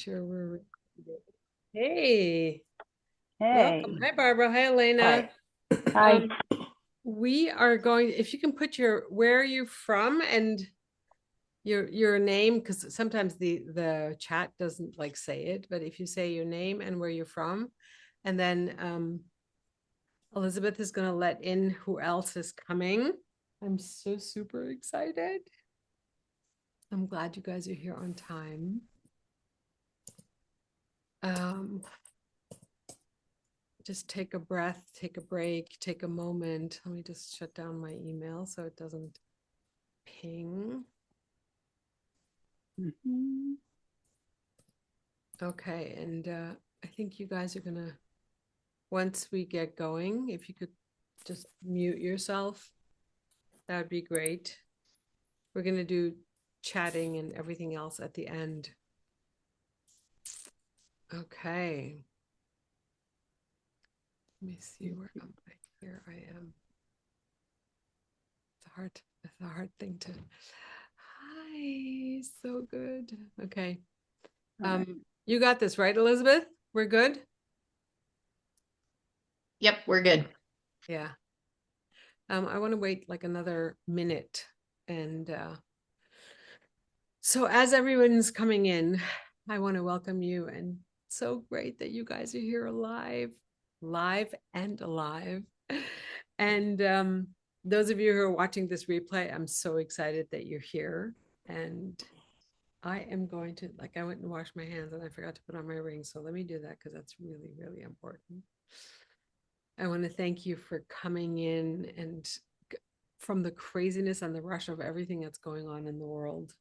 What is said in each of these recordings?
sure we're recording. Hey, welcome. Hey. Hi, Barbara. Hi, Elena. Hi. Hi. Um, we are going, if you can put where are you from and your name, because sometimes the chat doesn't like say it, but if you say your name and where you're from, and then Elizabeth is going to let in who else is coming. I'm so super excited. I'm glad you guys are here on time. Um, just take a breath, take a break, take a moment. Let me just shut down my email so it doesn't ping. Mhm. Okay, and I think you guys are gonna, once we get going, if you could just mute yourself, that would be great. We're gonna do chatting and everything else at the end. Okay. Let me see, where am I? Here I am. It's a hard thing to. Hi, so good. Okay. All right. You got this, right, Elizabeth? We're good? Yep, we're good. Yeah. I want to wait like another minute. And so as everyone's coming in, I want to welcome you. And so great that you guys are here live and alive. And those of you who are watching this replay, I'm so excited that you're here. And I am going to, like, I went and washed my hands and I forgot to put on my ring. So let me do that because that's really, really important. I want to thank you for coming in and from the craziness and the rush of everything that's going on in the world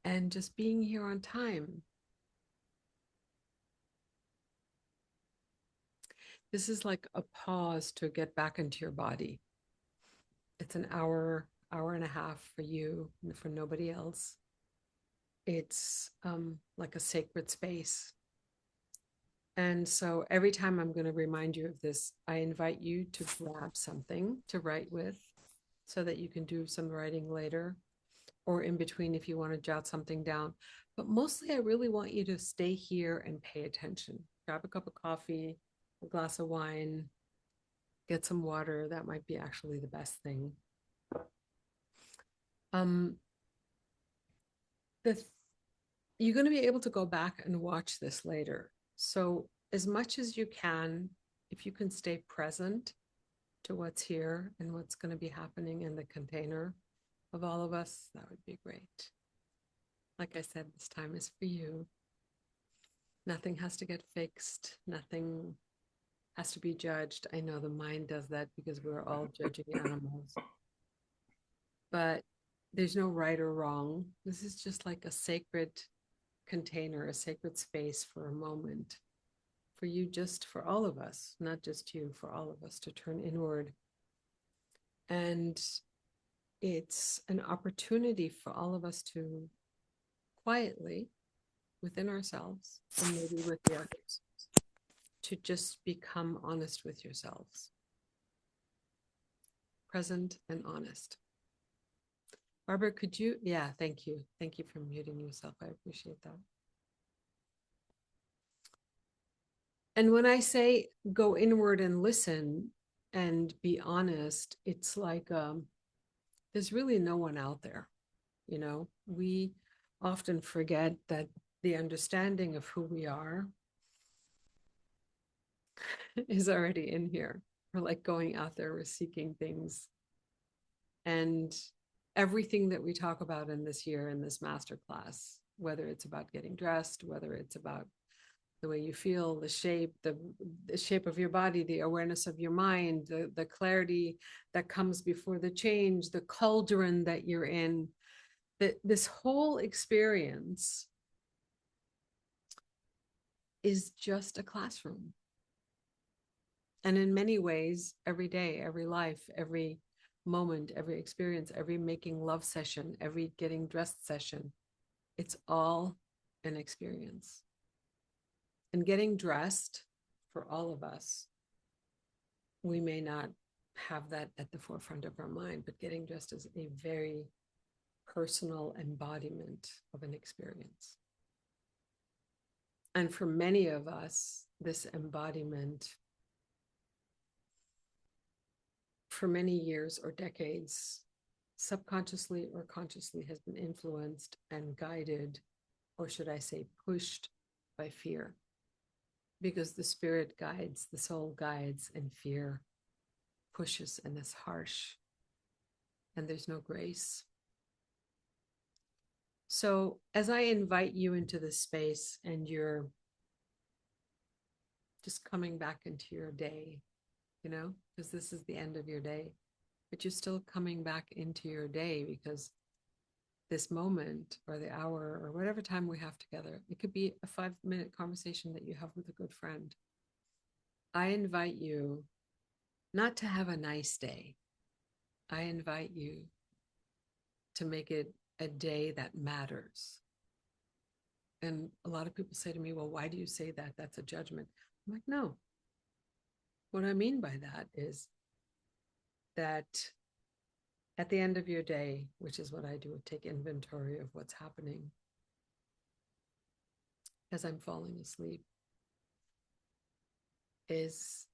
and just being here on time. This is like a pause to get back into your body. It's an hour and a half for you and for nobody else. It's like a sacred space. And so every time I'm going to remind you of this, I invite you to grab something to write with so that you can do some writing later or in between if you want to jot something down. But mostly, I really want you to stay here and pay attention. Grab a cup of coffee, a glass of wine, get some water. That might be actually the best thing. Um, the you're going to be able to go back and watch this later. So, as much as you can, if you can stay present to what's here and what's going to be happening in the container of all of us, that would be great. Like I said, this time is for you. Nothing has to get fixed. Nothing has to be judged. I know the mind does that because we're all judging animals. But there's no right or wrong. This is just like a sacred container, a sacred space for a moment for you, just for all of us, not just you, for all of us to turn inward. And it's an opportunity for all of us to quietly within ourselves and maybe with the others to just become honest with yourselves, present and honest. Barbara, could you? Yeah, thank you. Thank you for muting yourself. I appreciate that. And when I say go inward and listen and be honest, it's like there's really no one out there. You know, we often forget that the understanding of who we are is already in here. We're like going out there, we're seeking things. And everything that we talk about in this year in this masterclass, whether it's about getting dressed, whether it's about the way you feel, the shape of your body, the awareness of your mind, the clarity that comes before the change, the cauldron that you're in, that this whole experience is just a classroom. And in many ways, every day, every life, every moment, every experience, every making love session, every getting dressed session, it's all an experience. And getting dressed for all of us, we may not have that at the forefront of our mind, but getting dressed is a very personal embodiment of an experience. And for many of us, this embodiment for many years or decades, subconsciously or consciously, has been influenced and guided, or should I say, pushed by fear. Because the spirit guides, the soul guides, and fear pushes and is harsh, and there's no grace. So, as I invite you into this space and you're just coming back into your day, because this is the end of your day, but you're still coming back into your day because this moment or the hour or whatever time we have together, it could be a 5-minute conversation that you have with a good friend. I invite you not to have a nice day. I invite you to make it a day that matters. And a lot of people say to me, well, why do you say that? That's a judgment. I'm like, no. What I mean by that is that at the end of your day, which is what I do, take inventory of what's happening as I'm falling asleep, is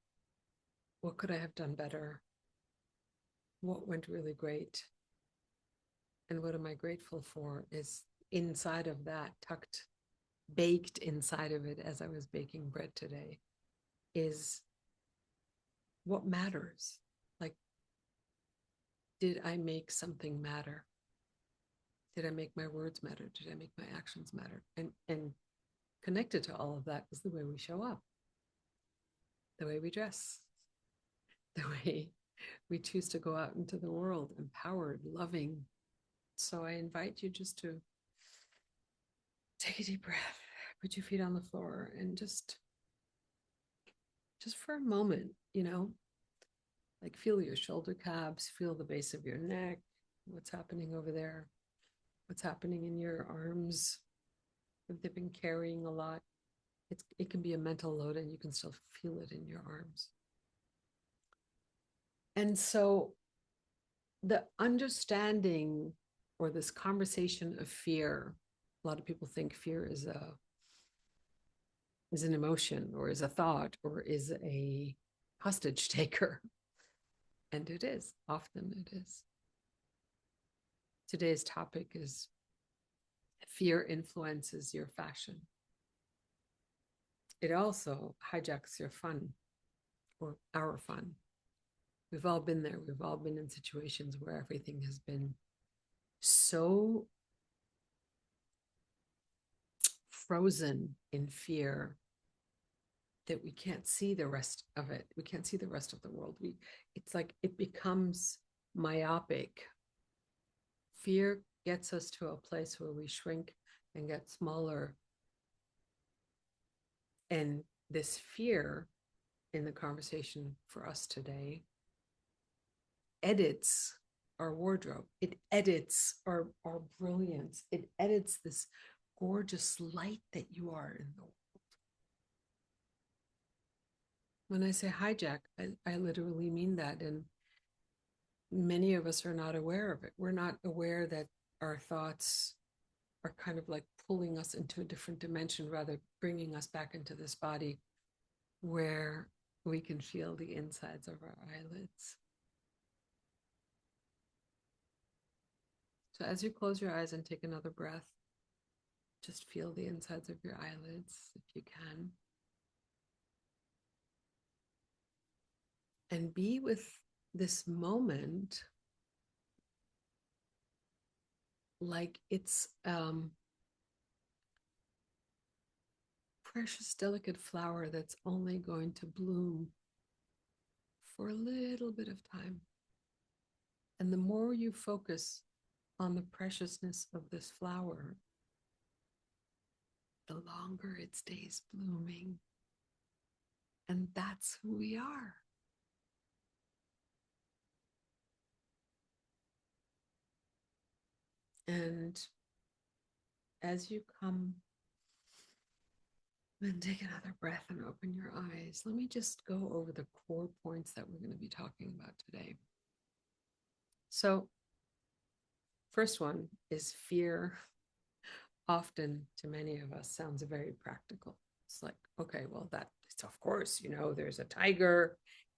what could I have done better? What went really great? And what am I grateful for? Is inside of that, tucked, baked inside of it as I was baking bread today, is what matters. Like, did I make something matter? Did I make my words matter? Did I make my actions matter? And connected to all of that is the way we show up, the way we dress, the way we choose to go out into the world, empowered, loving. So I invite you just to take a deep breath, put your feet on the floor, and just for a moment, like feel your shoulder caps, feel the base of your neck, what's happening over there, what's happening in your arms, if they've been carrying a lot. It can be a mental load and you can still feel it in your arms. And so the understanding or this conversation of fear, a lot of people think fear is an emotion or is a thought or is a hostage taker. And it is, often it is. Today's topic is fear influences your fashion. It also hijacks your fun or our fun. We've all been there. We've all been in situations where everything has been so frozen in fear that we can't see the rest of it. We can't see the rest of the world. It's like it becomes myopic. Fear gets us to a place where we shrink and get smaller. And this fear in the conversation for us today edits our wardrobe. It edits our brilliance. It edits this gorgeous light that you are in the world. When I say hijack, I literally mean that. And many of us are not aware of it. We're not aware that our thoughts are kind of like pulling us into a different dimension, rather bringing us back into this body where we can feel the insides of our eyelids. So as you close your eyes and take another breath, just feel the insides of your eyelids if you can. And be with this moment like it's precious, delicate flower that's only going to bloom for a little bit of time. And the more you focus on the preciousness of this flower, the longer it stays blooming. And that's who we are. And as you come and take another breath and open your eyes, let me just go over the core points that we're going to be talking about today. So, first one is fear. Often to many of us sounds very practical. It's like, okay, well, that's of course, there's a tiger.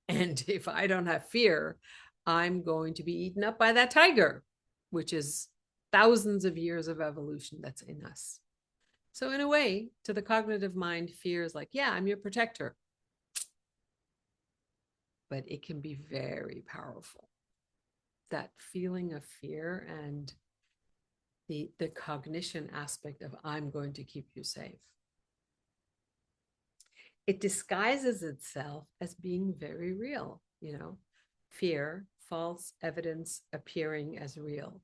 And if I don't have fear, I'm going to be eaten up by that tiger, which is thousands of years of evolution that's in us. So, in a way, to the cognitive mind, fear is like, yeah, I'm your protector. But it can be very powerful. That feeling of fear and the cognition aspect of I'm going to keep you safe. It disguises itself as being very real, fear, false evidence appearing as real.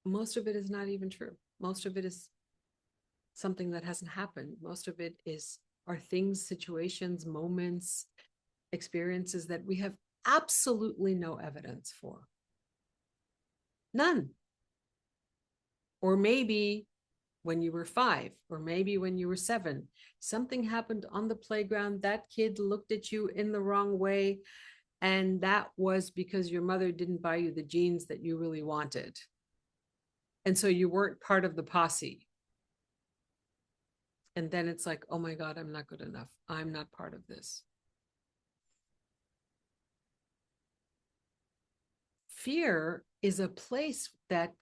Most of it is not even true. Most of it is something that hasn't happened. Most of it are things, situations, moments, experiences that we have absolutely no evidence for. None. Or maybe when you were 5, or maybe when you were 7, something happened on the playground. That kid looked at you in the wrong way. And that was because your mother didn't buy you the jeans that you really wanted. And so you weren't part of the posse. And then it's like, oh my God, I'm not good enough. I'm not part of this. Fear is a place that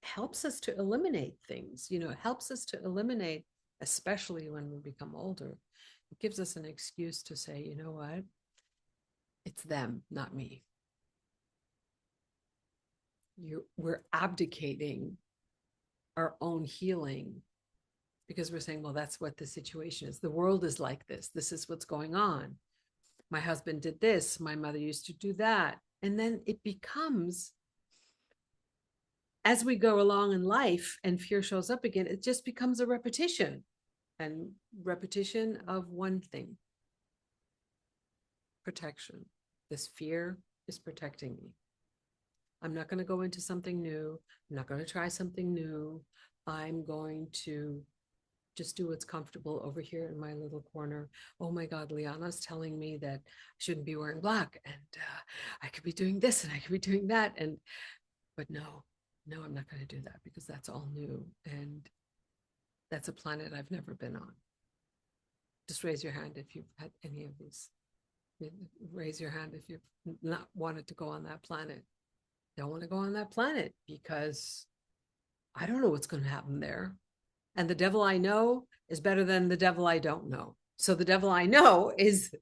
helps us to eliminate things, helps us to eliminate, especially when we become older. It gives us an excuse to say, you know what? It's them, not me. We're abdicating our own healing because we're saying, well, that's what the situation is. The world is like this. This is what's going on. My husband did this. My mother used to do that. And then it becomes, as we go along in life and fear shows up again, it just becomes a repetition and repetition of one thing: protection. This fear is protecting me. I'm not going to go into something new. I'm not going to try something new. I'm going to just do what's comfortable over here in my little corner. Oh my God, Liana's telling me that I shouldn't be wearing black, and I could be doing this and I could be doing that. But no, I'm not going to do that because that's all new. And that's a planet I've never been on. Just raise your hand if you've had any of these. Raise your hand if you've not wanted to go on that planet. Don't want to go on that planet because I don't know what's going to happen there. And the devil I know is better than the devil I don't know. So the devil I know is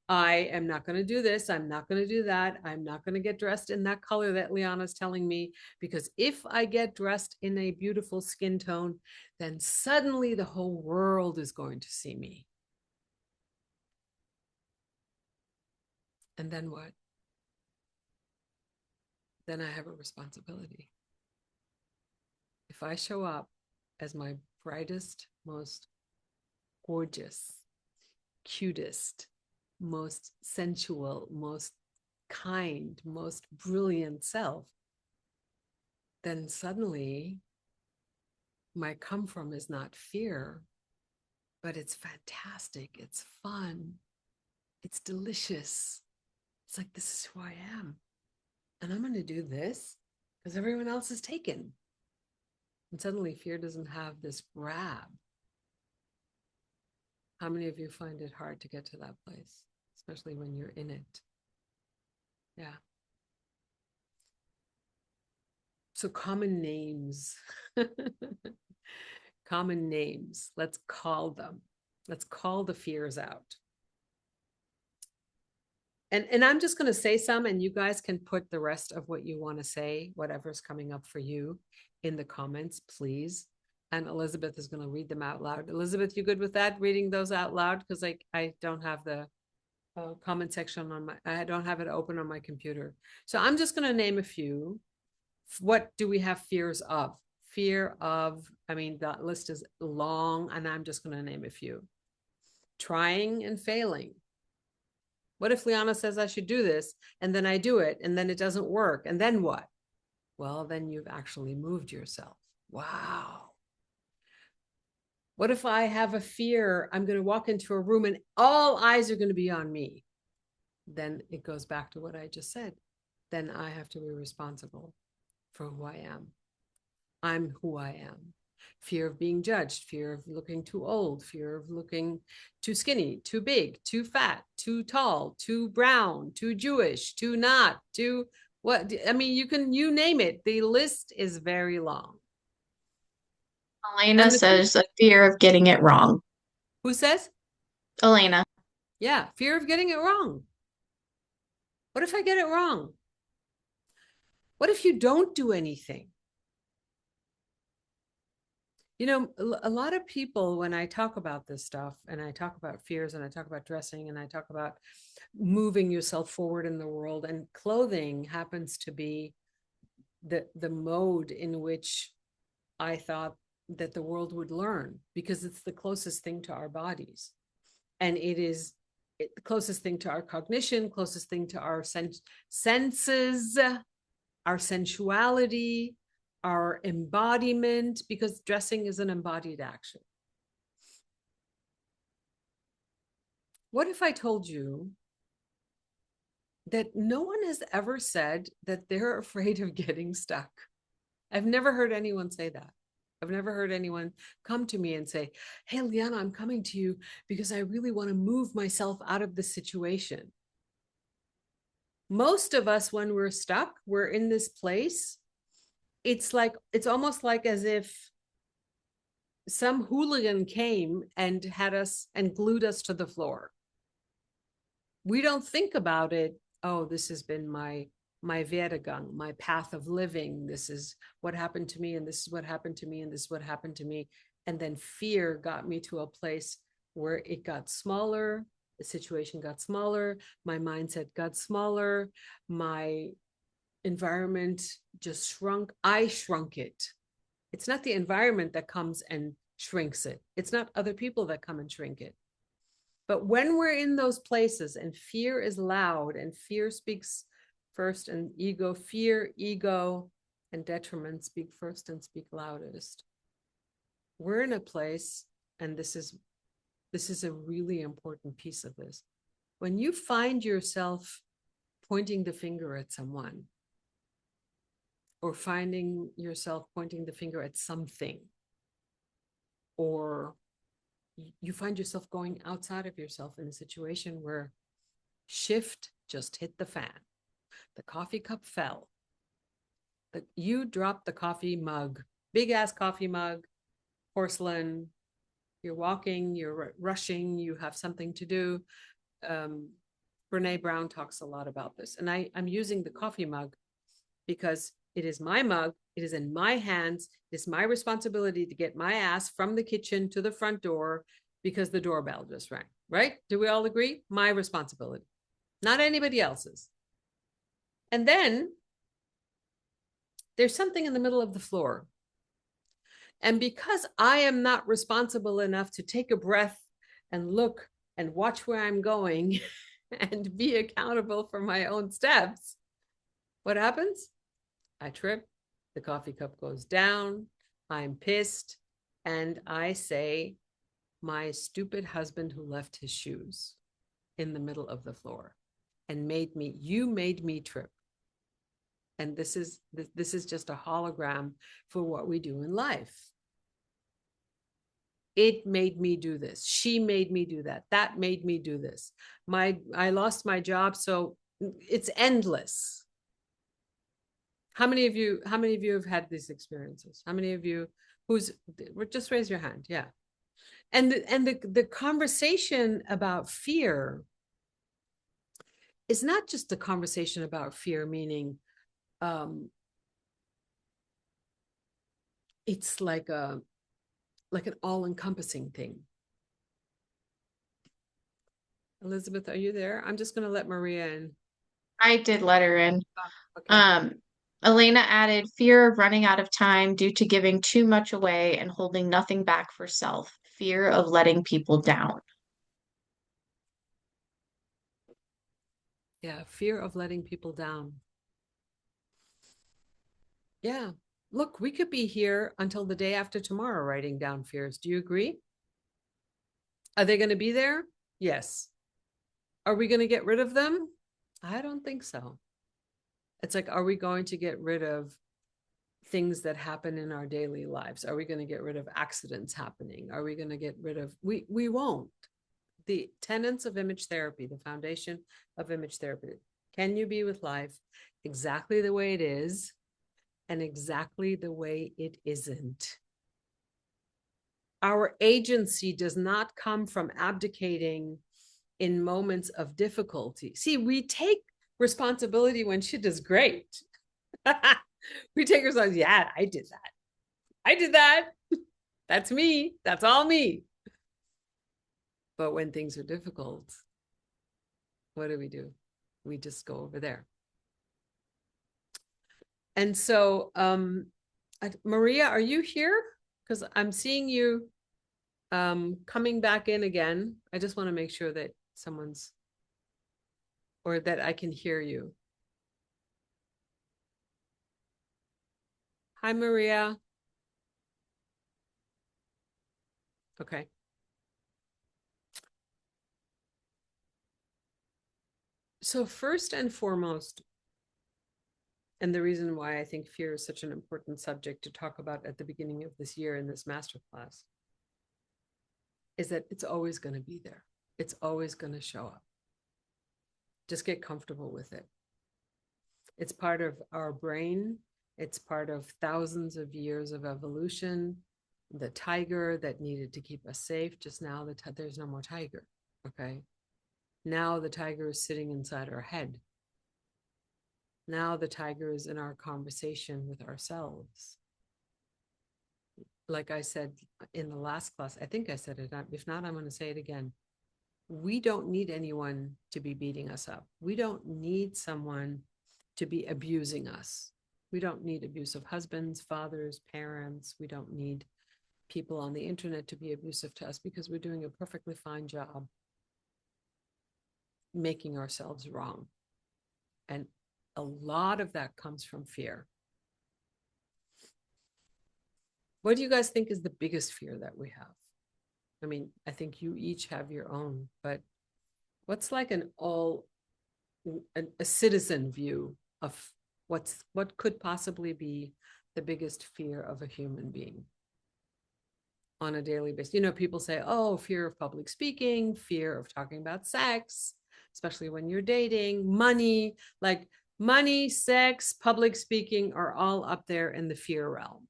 I am not going to do this. I'm not going to do that. I'm not going to get dressed in that color that Liana's telling me, because if I get dressed in a beautiful skin tone, then suddenly the whole world is going to see me. And then what? Then I have a responsibility. If I show up as my brightest, most gorgeous, cutest, most sensual, most kind, most brilliant self, then suddenly my come from is not fear, but it's fantastic. It's fun. It's delicious. It's like, this is who I am. And I'm going to do this because everyone else is taken. And suddenly fear doesn't have this grab. How many of you find it hard to get to that place, especially when you're in it? Yeah. So common names. Common names. Let's call them. Let's call the fears out. And I'm just going to say some, and you guys can put the rest of what you want to say, whatever's coming up for you, in the comments, please. And Elizabeth is going to read them out loud. Elizabeth, you good with that? Reading those out loud? Because I don't have the comment section I don't have it open on my computer. So I'm just going to name a few. What do we have fears of? Fear of, the list is long, and I'm just going to name a few. Trying and failing. What if Liana says I should do this, and then I do it, and then it doesn't work, and then what? Well, then you've actually moved yourself. Wow. What if I have a fear I'm going to walk into a room and all eyes are going to be on me? Then it goes back to what I just said. Then I have to be responsible for who I am. I'm who I am. Fear of being judged, fear of looking too old, fear of looking too skinny, too big, too fat, too tall, too brown, too Jewish, too not, too what? I mean, you name it. The list is very long. Elena And the truth, says a fear of getting it wrong. who says? Elena, Yeah, fear of getting it wrong. What if I get it wrong? What if you don't do anything? You know, a lot of people, when I talk about this stuff and I talk about fears and I talk about dressing and I talk about moving yourself forward in the world, and clothing happens to be the mode in which I thought that the world would learn, because it's the closest thing to our bodies. And it is the closest thing to our cognition, closest thing to our senses, our sensuality, our embodiment, because dressing is an embodied action. What if I told you that no one has ever said that they're afraid of getting stuck? I've never heard anyone say that. I've never heard anyone come to me and say, "Hey, Liana, I'm coming to you because I really want to move myself out of this situation." Most of us, when we're stuck, we're in this place. It's almost like as if some hooligan came and had us and glued us to the floor. We don't think about it. Oh, this has been my Werdegang, my path of living. This is what happened to me, and this is what happened to me, and this is what happened to me. And then fear got me to a place where it got smaller, the situation got smaller, my mindset got smaller, my environment just shrunk. I shrunk it. It's not the environment that comes and shrinks it. It's not other people that come and shrink it. But when we're in those places and fear is loud and fear speaks first, and fear, ego, and detriment speak first and speak loudest, we're in a place, and this is a really important piece of this. When you find yourself pointing the finger at someone, or finding yourself pointing the finger at something, or you find yourself going outside of yourself in a situation where shift just hit the fan, the coffee cup fell, that you dropped the coffee mug, big ass coffee mug, porcelain, you're walking, you're rushing, you have something to do. Brene Brown talks a lot about this, and I'm using the coffee mug because it is my mug, it is in my hands, it's my responsibility to get my ass from the kitchen to the front door because the doorbell just rang, right? Do we all agree? My responsibility, not anybody else's. And then there's something in the middle of the floor. And because I am not responsible enough to take a breath and look and watch where I'm going and be accountable for my own steps, what happens? I trip, the coffee cup goes down, I'm pissed, and I say, my stupid husband who left his shoes in the middle of the floor and you made me trip. And this is just a hologram for what we do in life. It made me do this. She made me do that. That made me do this. I lost my job, so it's endless. How many of you have had these experiences? How many of you just raise your hand? Yeah. And the conversation about fear is not just a conversation about fear, meaning it's like an all-encompassing thing. Elizabeth, are you there? I'm just going to let Maria in. I did let her in. Okay. Elena added fear of running out of time due to giving too much away and holding nothing back for self. Fear of letting people down. Yeah, fear of letting people down. Yeah. Look, we could be here until the day after tomorrow writing down fears. Do you agree? Are they going to be there? Yes. Are we going to get rid of them? I don't think so. It's like, are we going to get rid of things that happen in our daily lives? Are we going to get rid of accidents happening? Are we going to get rid of, we won't. The tenets of image therapy, the foundation of image therapy. Can you be with life exactly the way it is and exactly the way it isn't? Our agency does not come from abdicating in moments of difficulty. See, we take responsibility when shit is great. We take responsibility. Yeah, I did that. I did that. That's me. That's all me. But when things are difficult, what do? We just go over there. And so, Maria, are you here? Because I'm seeing you coming back in again. I just want to make sure that someone's, or that I can hear you. Hi, Maria. Okay. So first and foremost, and the reason why I think fear is such an important subject to talk about at the beginning of this year in this masterclass, is that it's always going to be there. It's always going to show up. Just get comfortable with it. It's part of our brain. It's part of thousands of years of evolution. The tiger that needed to keep us safe, just now there's no more tiger. Okay. Now the tiger is sitting inside our head. Now the tiger is in our conversation with ourselves. Like I said in the last class, I think I said it. If not, I'm going to say it again. We don't need anyone to be beating us up. We don't need someone to be abusing us. We don't need abusive husbands, fathers, parents. We don't need people on the internet to be abusive to us because we're doing a perfectly fine job making ourselves wrong. And a lot of that comes from fear. What do you guys think is the biggest fear that we have? I mean, I think you each have your own, but what's like a citizen view of what could possibly be the biggest fear of a human being on a daily basis? You know, people say, oh, fear of public speaking, fear of talking about sex, especially when you're dating, money, like money, sex, public speaking are all up there in the fear realm.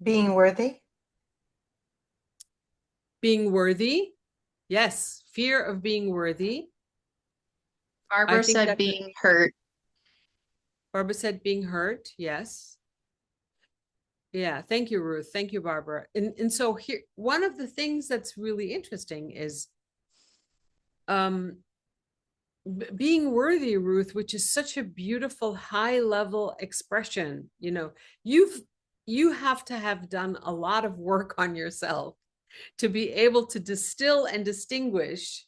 Being worthy. Being worthy. Yes, fear of being worthy. Barbara said being hurt. Barbara said being hurt. Yes. Yeah. Thank you, Ruth. Thank you, Barbara. And so here, one of the things that's really interesting is being worthy, Ruth, which is such a beautiful high level expression. You know, you have to have done a lot of work on yourself to be able to distill and distinguish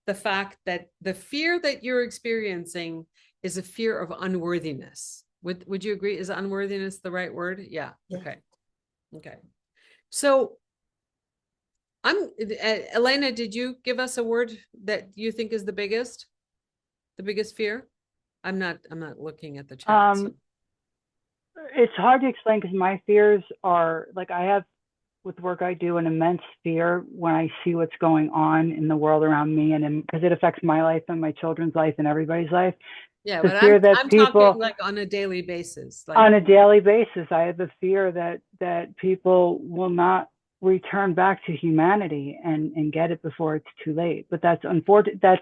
the fact that the fear that you're experiencing is a fear of unworthiness. Would you agree? Is unworthiness the right word? Yeah. Yeah. Okay. Okay. So Elena, did you give us a word that you think is the biggest fear? I'm not looking at the chat. So. It's hard to explain because my fears are like, I have with work I do an immense fear when I see what's going on in the world around me, and because it affects my life and my children's life and everybody's life. Yeah, the but fear that I'm people, talking like on a daily basis. Like on a daily basis, I have the fear that people will not return back to humanity and get it before it's too late. But that's unfortunate. That's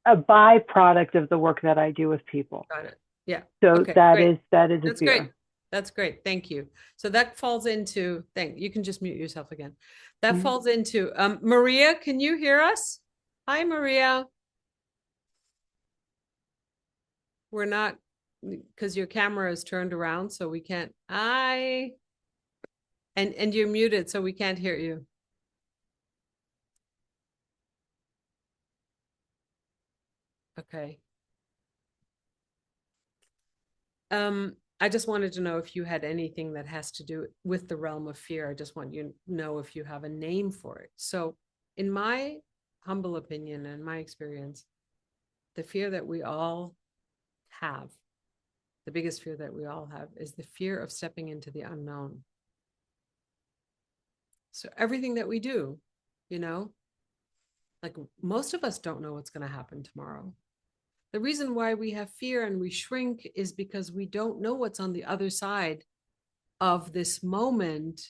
a byproduct of the work that I do with people. got it. Yeah. So okay, that great. is a That's fear. great. That's great. Thank you. So that falls into, you can just mute yourself again. That falls into, Maria, can you hear us? Hi, Maria. We're not, because your camera is turned around, so we can't, and you're muted, so we can't hear you. Okay. I just wanted to know if you had anything that has to do with the realm of fear. I just want you to know if you have a name for it. So in my humble opinion and my experience, the fear that we all have, the biggest fear that we all have, is the fear of stepping into the unknown. So everything that we do, you know, like most of us don't know what's going to happen tomorrow. The reason why we have fear and we shrink is because we don't know what's on the other side of this moment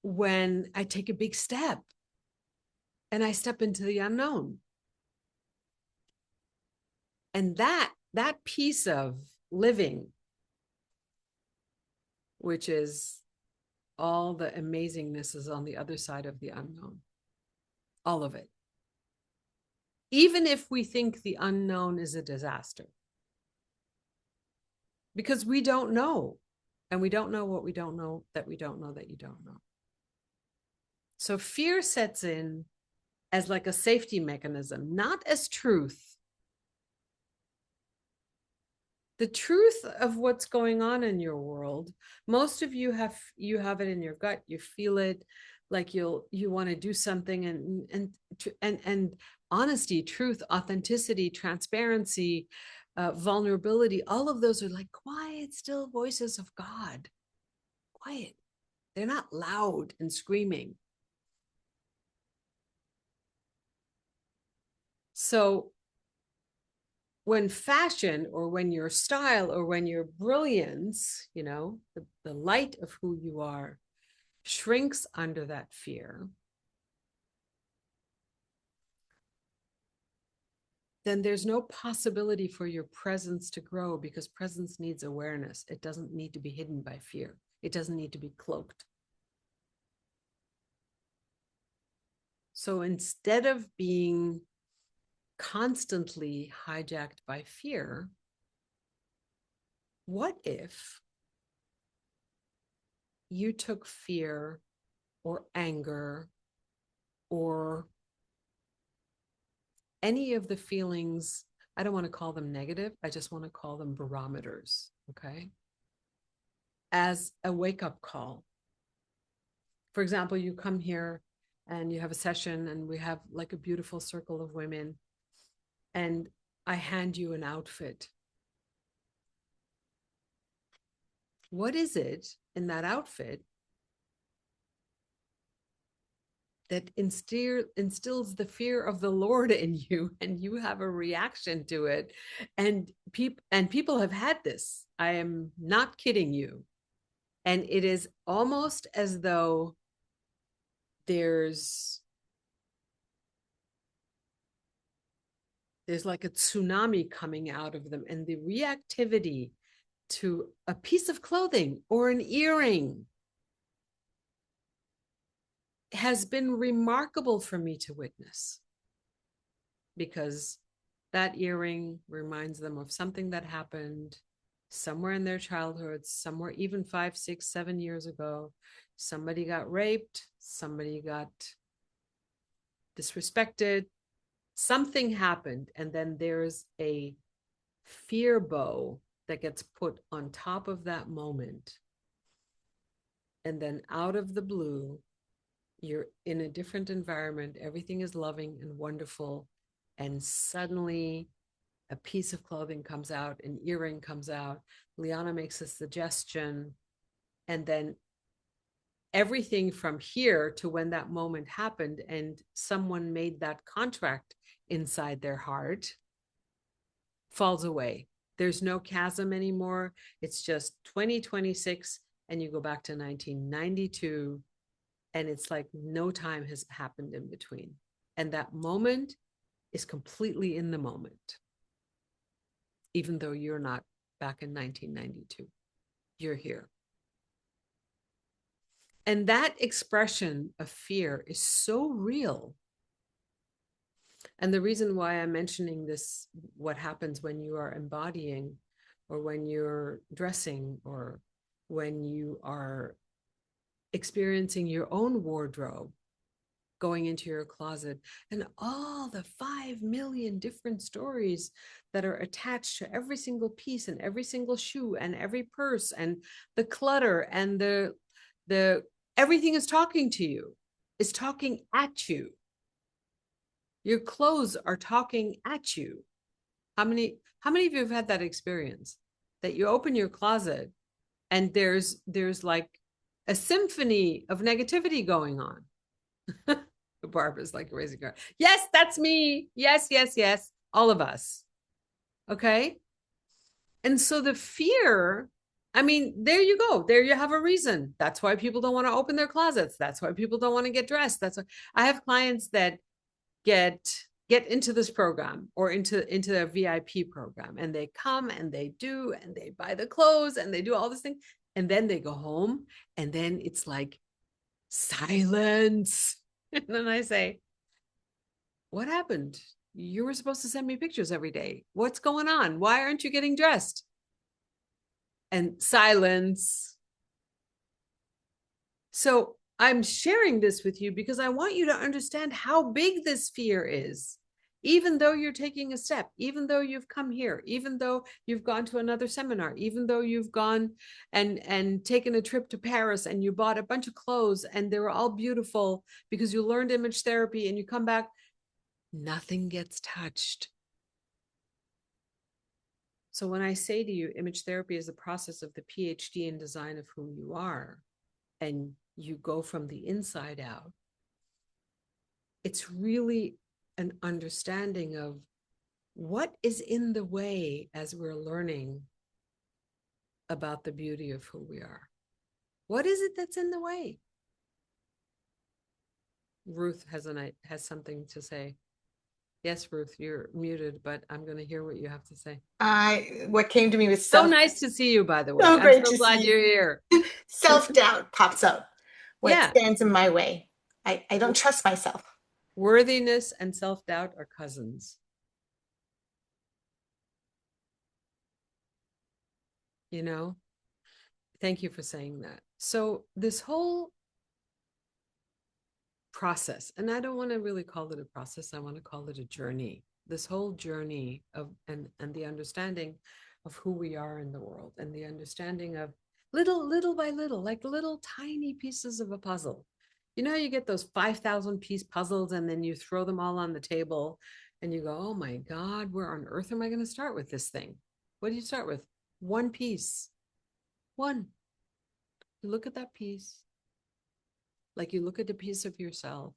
when I take a big step and I step into the unknown. And that piece of living, which is all the amazingness, is on the other side of the unknown. All of it. Even if we think the unknown is a disaster. Because we don't know. And we don't know what we don't know that we don't know that you don't know. So fear sets in as like a safety mechanism, not as truth. The truth of what's going on in your world, most of you have it in your gut. You feel it, like you want to do something, and honesty, truth, authenticity, transparency, vulnerability, all of those are like quiet, still voices of God. Quiet. They're not loud and screaming. So when fashion, or when your style, or when your brilliance, you know, the light of who you are shrinks under that fear, then there's no possibility for your presence to grow, because presence needs awareness. It doesn't need to be hidden by fear. It doesn't need to be cloaked. So instead of being constantly hijacked by fear, what if you took fear or anger or any of the feelings? I don't want to call them negative. I just want to call them barometers, okay? As a wake-up call. For example, you come here and you have a session, and we have like a beautiful circle of women, and I hand you an outfit. What is it in that outfit that instills the fear of the Lord in you, and you have a reaction to it? And people have had this. I am not kidding you. And it is almost as though there's like a tsunami coming out of them, and the reactivity to a piece of clothing or an earring has been remarkable for me to witness, because that earring reminds them of something that happened somewhere in their childhood, somewhere even 5, 6, 7 years ago. Somebody got raped, somebody got disrespected, something happened, and then there's a fear bow that gets put on top of that moment. And then out of the blue, you're in a different environment, everything is loving and wonderful, and suddenly a piece of clothing comes out, an earring comes out, Liana makes a suggestion, and then everything from here to when that moment happened and someone made that contract inside their heart falls away. There's no chasm anymore. It's just 2026, and you go back to 1992, and it's like no time has happened in between. And that moment is completely in the moment, even though you're not back in 1992. You're here. And that expression of fear is so real. And the reason why I'm mentioning this, what happens when you are embodying, or when you're dressing, or when you are experiencing your own wardrobe, going into your closet, and all the 5 million different stories that are attached to every single piece, and every single shoe, and every purse, and the clutter, and the everything is talking to you, is talking at you. Your clothes are talking at you. How many of you have had that experience that you open your closet and there's like a symphony of negativity going on? Barbara's like raising her. Yes, that's me. Yes, yes, yes. All of us. Okay. And so the fear, I mean, there you go. There you have a reason. That's why people don't want to open their closets. That's why people don't want to get dressed. That's why I have clients that get into this program or into their VIP program, and they come and they do and they buy the clothes and they do all this thing, and then they go home and then it's like silence. And then I say, what happened? You were supposed to send me pictures every day. What's going on? Why aren't you getting dressed? And silence. So I'm sharing this with you because I want you to understand how big this fear is. Even though you're taking a step, even though you've come here, even though you've gone to another seminar, even though you've gone and taken a trip to Paris and you bought a bunch of clothes and they were all beautiful because you learned image therapy, and you come back, nothing gets touched. So when I say to you, image therapy is the process of the PhD in design of who you are, and you go from the inside out, it's really an understanding of what is in the way as we're learning about the beauty of who we are. What is it that's in the way? Ruth has something to say. Yes, Ruth, you're muted, but I'm going to hear what you have to say. What came to me was So nice to see you, by the way. So great I'm so to glad see you're here. Self-doubt pops up. What Yeah. stands in my way? I don't trust myself. Worthiness and self-doubt are cousins. You know, thank you for saying that. So this whole process, and I don't want to really call it a process, I want to call it a journey. This whole journey of and the understanding of who we are in the world, and the understanding of little by little, like little tiny pieces of a puzzle. You know, you get those 5,000 piece puzzles and then you throw them all on the table and you go, oh my God, where on earth am I going to start with this thing? What do you start with? One piece. One. You look at that piece, like you look at a piece of yourself.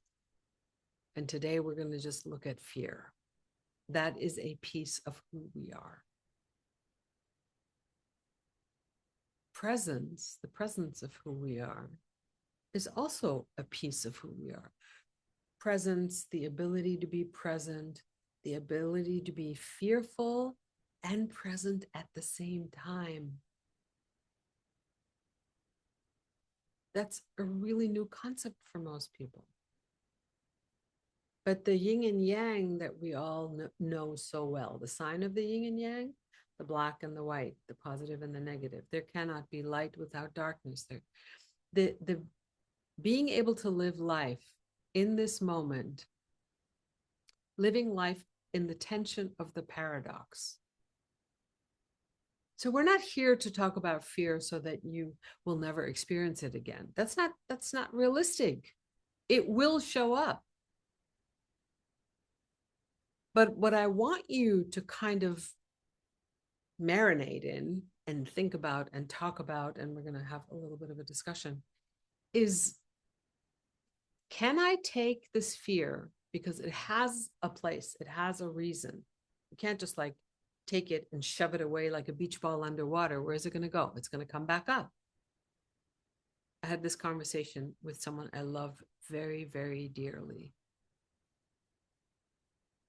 And today we're going to just look at fear. That is a piece of who we are. Presence, the presence of who we are, is also a piece of who we are. Presence, the ability to be present, the ability to be fearful and present at the same time. That's a really new concept for most people. But the yin and yang that we all know so well, the sign of the yin and yang, the black and the white, the positive and the negative, there cannot be light without darkness. The being able to live life in this moment, living life in the tension of the paradox. So we're not here to talk about fear so that you will never experience it again. That's not realistic. It will show up. But what I want you to kind of marinate in and think about and talk about, and we're going to have a little bit of a discussion, is, can I take this fear because it has a place, it has a reason. You can't just like take it and shove it away like a beach ball underwater. Where is it going to go? It's going to come back up. I had this conversation with someone I love very, very dearly.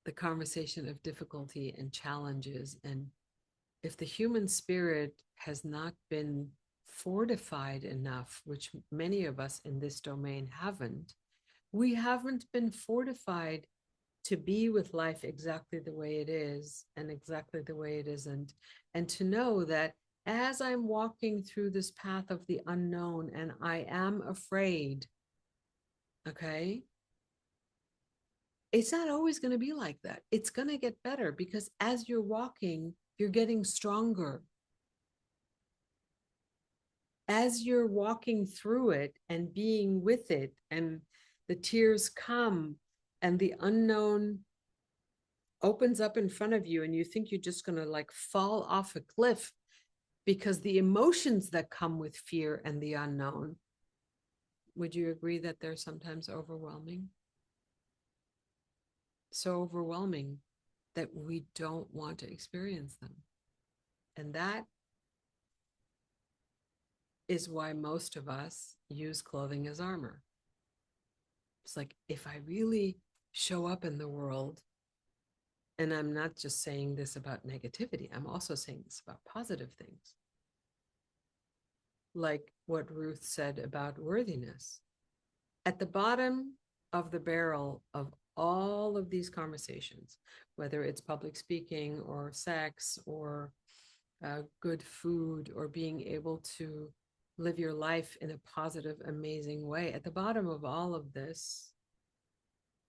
The conversation of difficulty and challenges, and if the human spirit has not been fortified enough, which many of us in this domain haven't, we haven't been fortified to be with life exactly the way it is and exactly the way it isn't. And to know that as I'm walking through this path of the unknown and I am afraid, okay, it's not always going to be like that. It's going to get better because as you're walking, you're getting stronger. As you're walking through it and being with it, and the tears come and the unknown opens up in front of you and you think you're just going to like fall off a cliff because the emotions that come with fear and the unknown, would you agree that they're sometimes overwhelming? So overwhelming that we don't want to experience them. And that is why most of us use clothing as armor. It's like, if I really show up in the world, and I'm not just saying this about negativity, I'm also saying this about positive things. Like what Ruth said about worthiness. At the bottom of the barrel of all of these conversations, whether it's public speaking or sex or good food or being able to live your life in a positive, amazing way, at the bottom of all of this,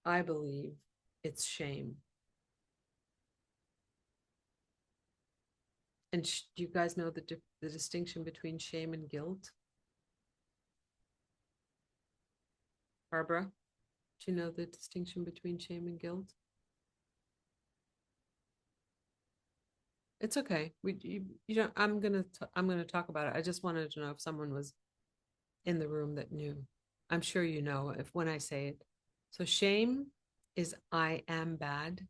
I believe it's shame. And do you guys know the distinction between shame and guilt? Barbara, do you know the distinction between shame and guilt? It's okay. You don't. I'm gonna talk about it. I just wanted to know if someone was in the room that knew. I'm sure you know if when I say it. So shame is I am bad,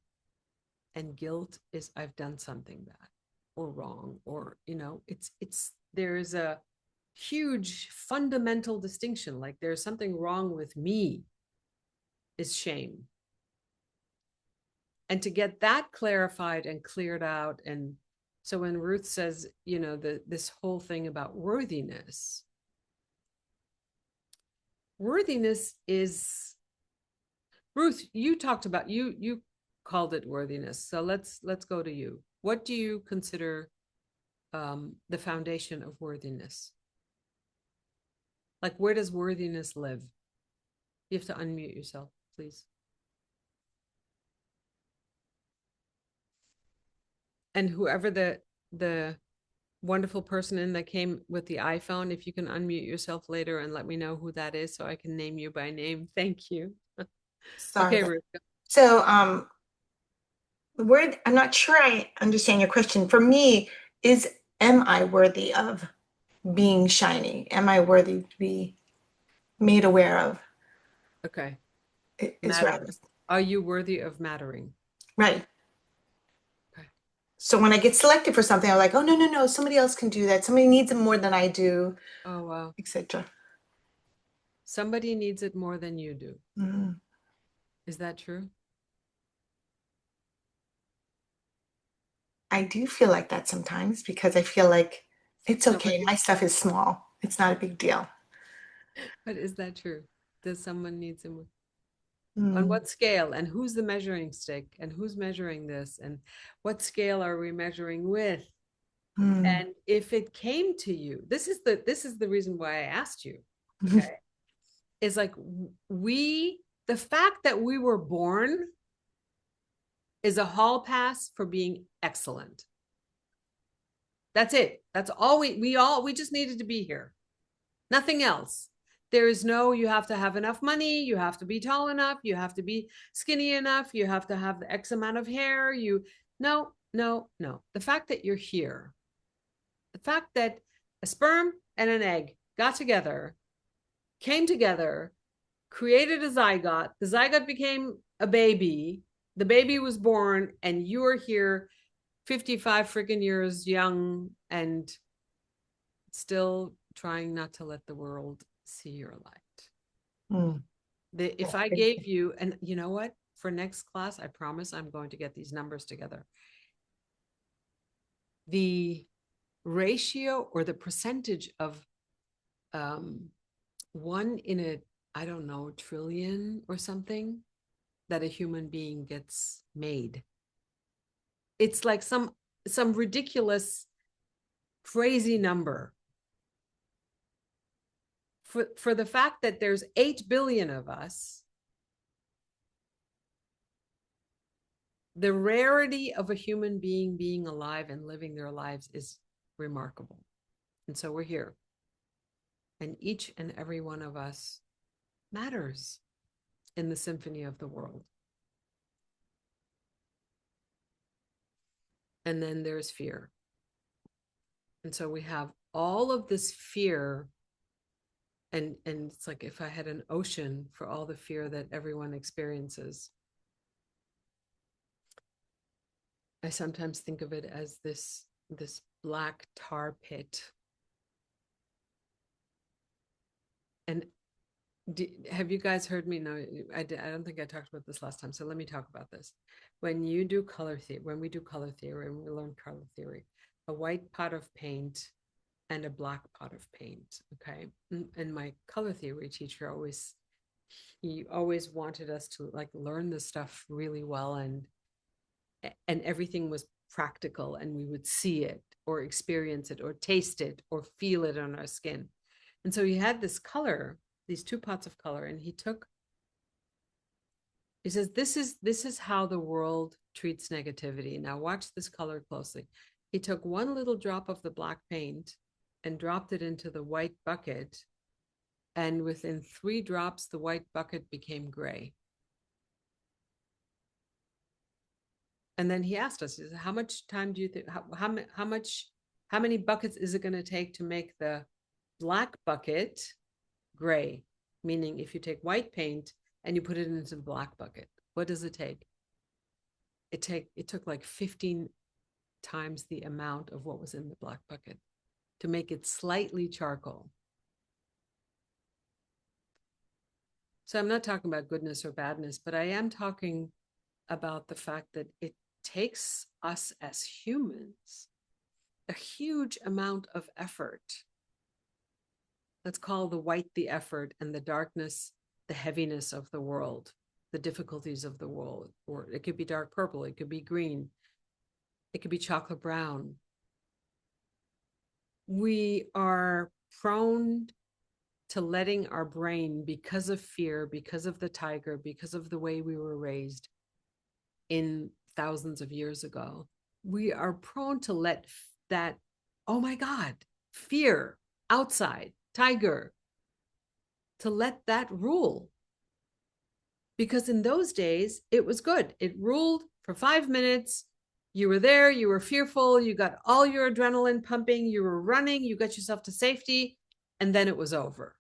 and guilt is I've done something bad or wrong, or it's there's a huge fundamental distinction. Like there's something wrong with me is shame. And to get that clarified and cleared out. And so when Ruth says, this whole thing about worthiness is, Ruth, you talked about, you called it worthiness. So let's go to you. What do you consider the foundation of worthiness? Like, where does worthiness live? You have to unmute yourself, please. And whoever the wonderful person in that came with the iPhone, if you can unmute yourself later and let me know who that is so I can name you by name. Thank you. Sorry. Okay, Ruth. So the word, I'm not sure I understand your question. For me, am I worthy of being shiny? Am I worthy to be made aware of? Okay. Is rather Are you worthy of mattering? right. Okay. So when I get selected for something, I'm like, oh no, somebody else can do that. Somebody needs it more than I do, Oh, wow. etc. Somebody needs it more than you do. Mm-hmm. Is that true? I do feel like that sometimes because I feel like it's okay. Somebody, My stuff is small. It's not a big deal. but is that true? Does someone need some? On Mm. what scale? And who's the measuring stick? And who's measuring this? And what scale are we measuring with? Mm. And if it came to you, this is the reason why I asked you. Okay. Is like the fact that we were born is a hall pass for being excellent. That's it. That's all we just needed to be here. Nothing else. There is no, you have to have enough money, you have to be tall enough, you have to be skinny enough, you have to have the X amount of hair. No. The fact that you're here, the fact that a sperm and an egg got together, came together, created a zygote, the zygote became a baby, the baby was born, and you are here 55 freaking years young and still trying not to let the world see your light. Mm. If I gave you, and you know what, for next class, I promise I'm going to get these numbers together. The ratio or the percentage of 1 in a, I don't know, trillion or something that a human being gets made. It's like some ridiculous, crazy number. For the fact that there's 8 billion of us, the rarity of a human being alive and living their lives is remarkable. And so we're here. And each and every one of us matters in the symphony of the world. and then there's fear. And so we have all of this fear, and it's like if I had an ocean for all the fear that everyone experiences. I sometimes think of it as this black tar pit. And have you guys heard me? No, I don't think I talked about this last time. So let me talk about this. When we do color theory, and we learn color theory, a white pot of paint and a black pot of paint. Okay. And my color theory teacher he always wanted us to like learn this stuff really well, and everything was practical, and we would see it or experience it or taste it or feel it on our skin. And so he had this color, these two pots of color, and he says, this is how the world treats negativity. Now watch this color closely. He took one little drop of the black paint and dropped it into the white bucket, and within 3 drops, the white bucket became gray. And then he asked us, how much time do you think, how many buckets is it going to take to make the black bucket gray? Meaning if you take white paint and you put it into the black bucket, what does it take? It took like 15 times the amount of what was in the black bucket to make it slightly charcoal. So I'm not talking about goodness or badness, but I am talking about the fact that it takes us as humans a huge amount of effort. Let's call the white the effort and the darkness the heaviness of the world, the difficulties of the world. Or it could be dark purple, it could be green, it could be chocolate brown. We are prone to letting our brain, because of fear, because of the tiger, because of the way we were raised in thousands of years ago, we are prone to let that, oh my God, fear, outside, tiger, to let that rule. Because in those days, it was good. It ruled for 5 minutes. You were there, you were fearful, you got all your adrenaline pumping, you were running, you got yourself to safety, and then it was over.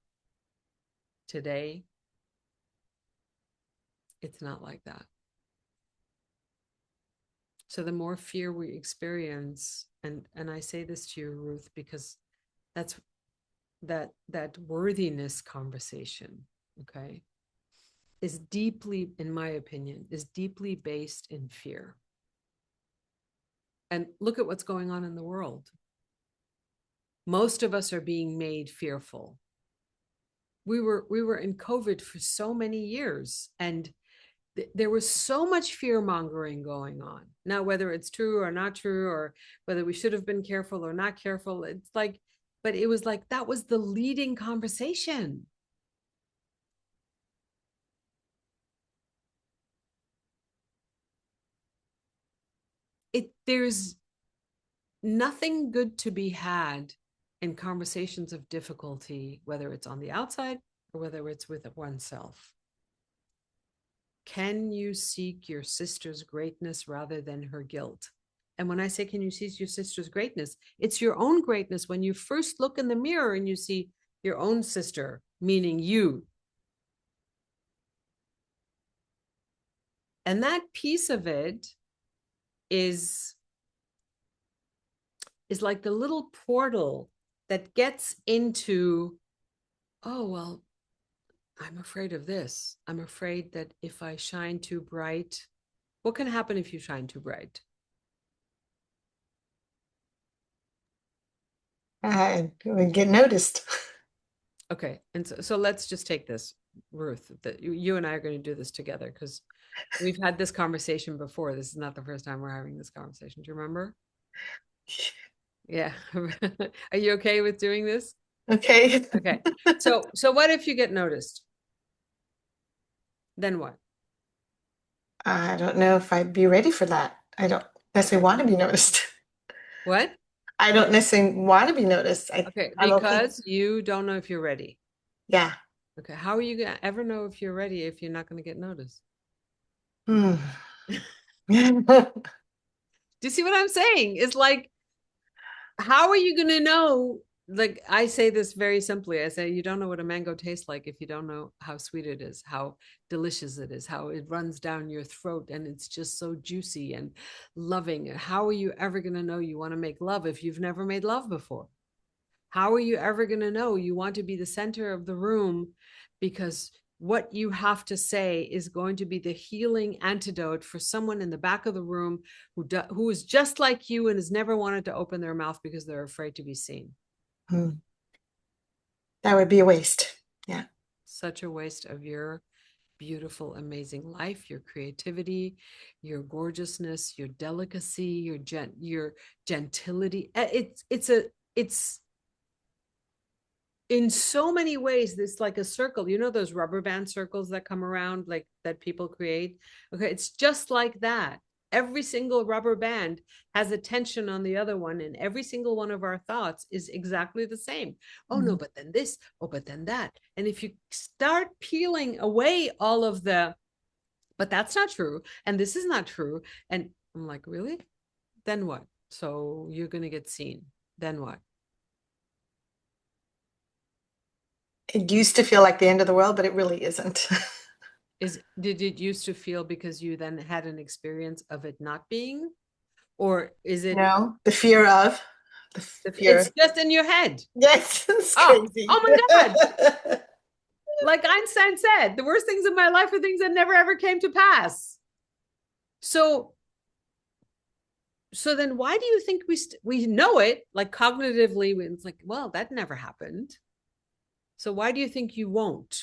Today, it's not like that. So the more fear we experience, and I say this to you, Ruth, because that's that worthiness conversation, okay, is deeply, in my opinion, is deeply based in fear. And look at what's going on in the world. Most of us are being made fearful. We were in COVID for so many years, and there was so much fear mongering going on. Now, whether it's true or not true, or whether we should have been careful or not careful, it's like, but it was like that was the leading conversation. There's nothing good to be had in conversations of difficulty, whether it's on the outside or whether it's with oneself. Can you seek your sister's greatness rather than her guilt? And when I say, can you seek your sister's greatness, it's your own greatness. When you first look in the mirror and you see your own sister, meaning you. And that piece of it is like the little portal that gets into, oh, well, I'm afraid of this. I'm afraid that if I shine too bright, what can happen if you shine too bright? I would get noticed. Okay. And so let's just take this, Ruth, that you and I are going to do this together, because we've had this conversation before. This is not the first time we're having this conversation. Do you remember? Yeah. Are you okay with doing this? Okay. Okay. So what if you get noticed? Then what? I don't know if I'd be ready for that. I don't necessarily want to be noticed. What? I don't necessarily want to be noticed. Okay, I'm okay. because you don't know if you're ready. Yeah. Okay, how are you gonna ever know if you're ready if you're not going to get noticed? Hmm. Do you see what I'm saying? It's like, how are you going to know? Like, I say this very simply. I say, you don't know what a mango tastes like if you don't know how sweet it is, how delicious it is, how it runs down your throat and it's just so juicy and loving. How are you ever going to know you want to make love if you've never made love before? How are you ever going to know you want to be the center of the room? Because what you have to say is going to be the healing antidote for someone in the back of the room who is just like you and has never wanted to open their mouth because they're afraid to be seen. That would be a waste. Yeah. Such a waste of your beautiful, amazing life, your creativity, your gorgeousness, your delicacy, your gentility. It's in so many ways, this like a circle, you know, those rubber band circles that come around, like that people create. Okay. It's just like that. Every single rubber band has a tension on the other one, and every single one of our thoughts is exactly the same. Oh no, but then this, oh, but then that. And if you start peeling away all of the, but that's not true, and this is not true, and I'm like, really? Then what? So you're going to get seen. Then what? It used to feel like the end of the world, but it really isn't. Did it used to feel because you then had an experience of it not being, or is it No, the fear of the fear. it's just in your head? Yes, it's Oh, crazy. oh my God. Like Einstein said, the worst things in my life are things that never ever came to pass. So then why do you think we know it, like cognitively, it's like, well, that never happened. So why do you think you won't?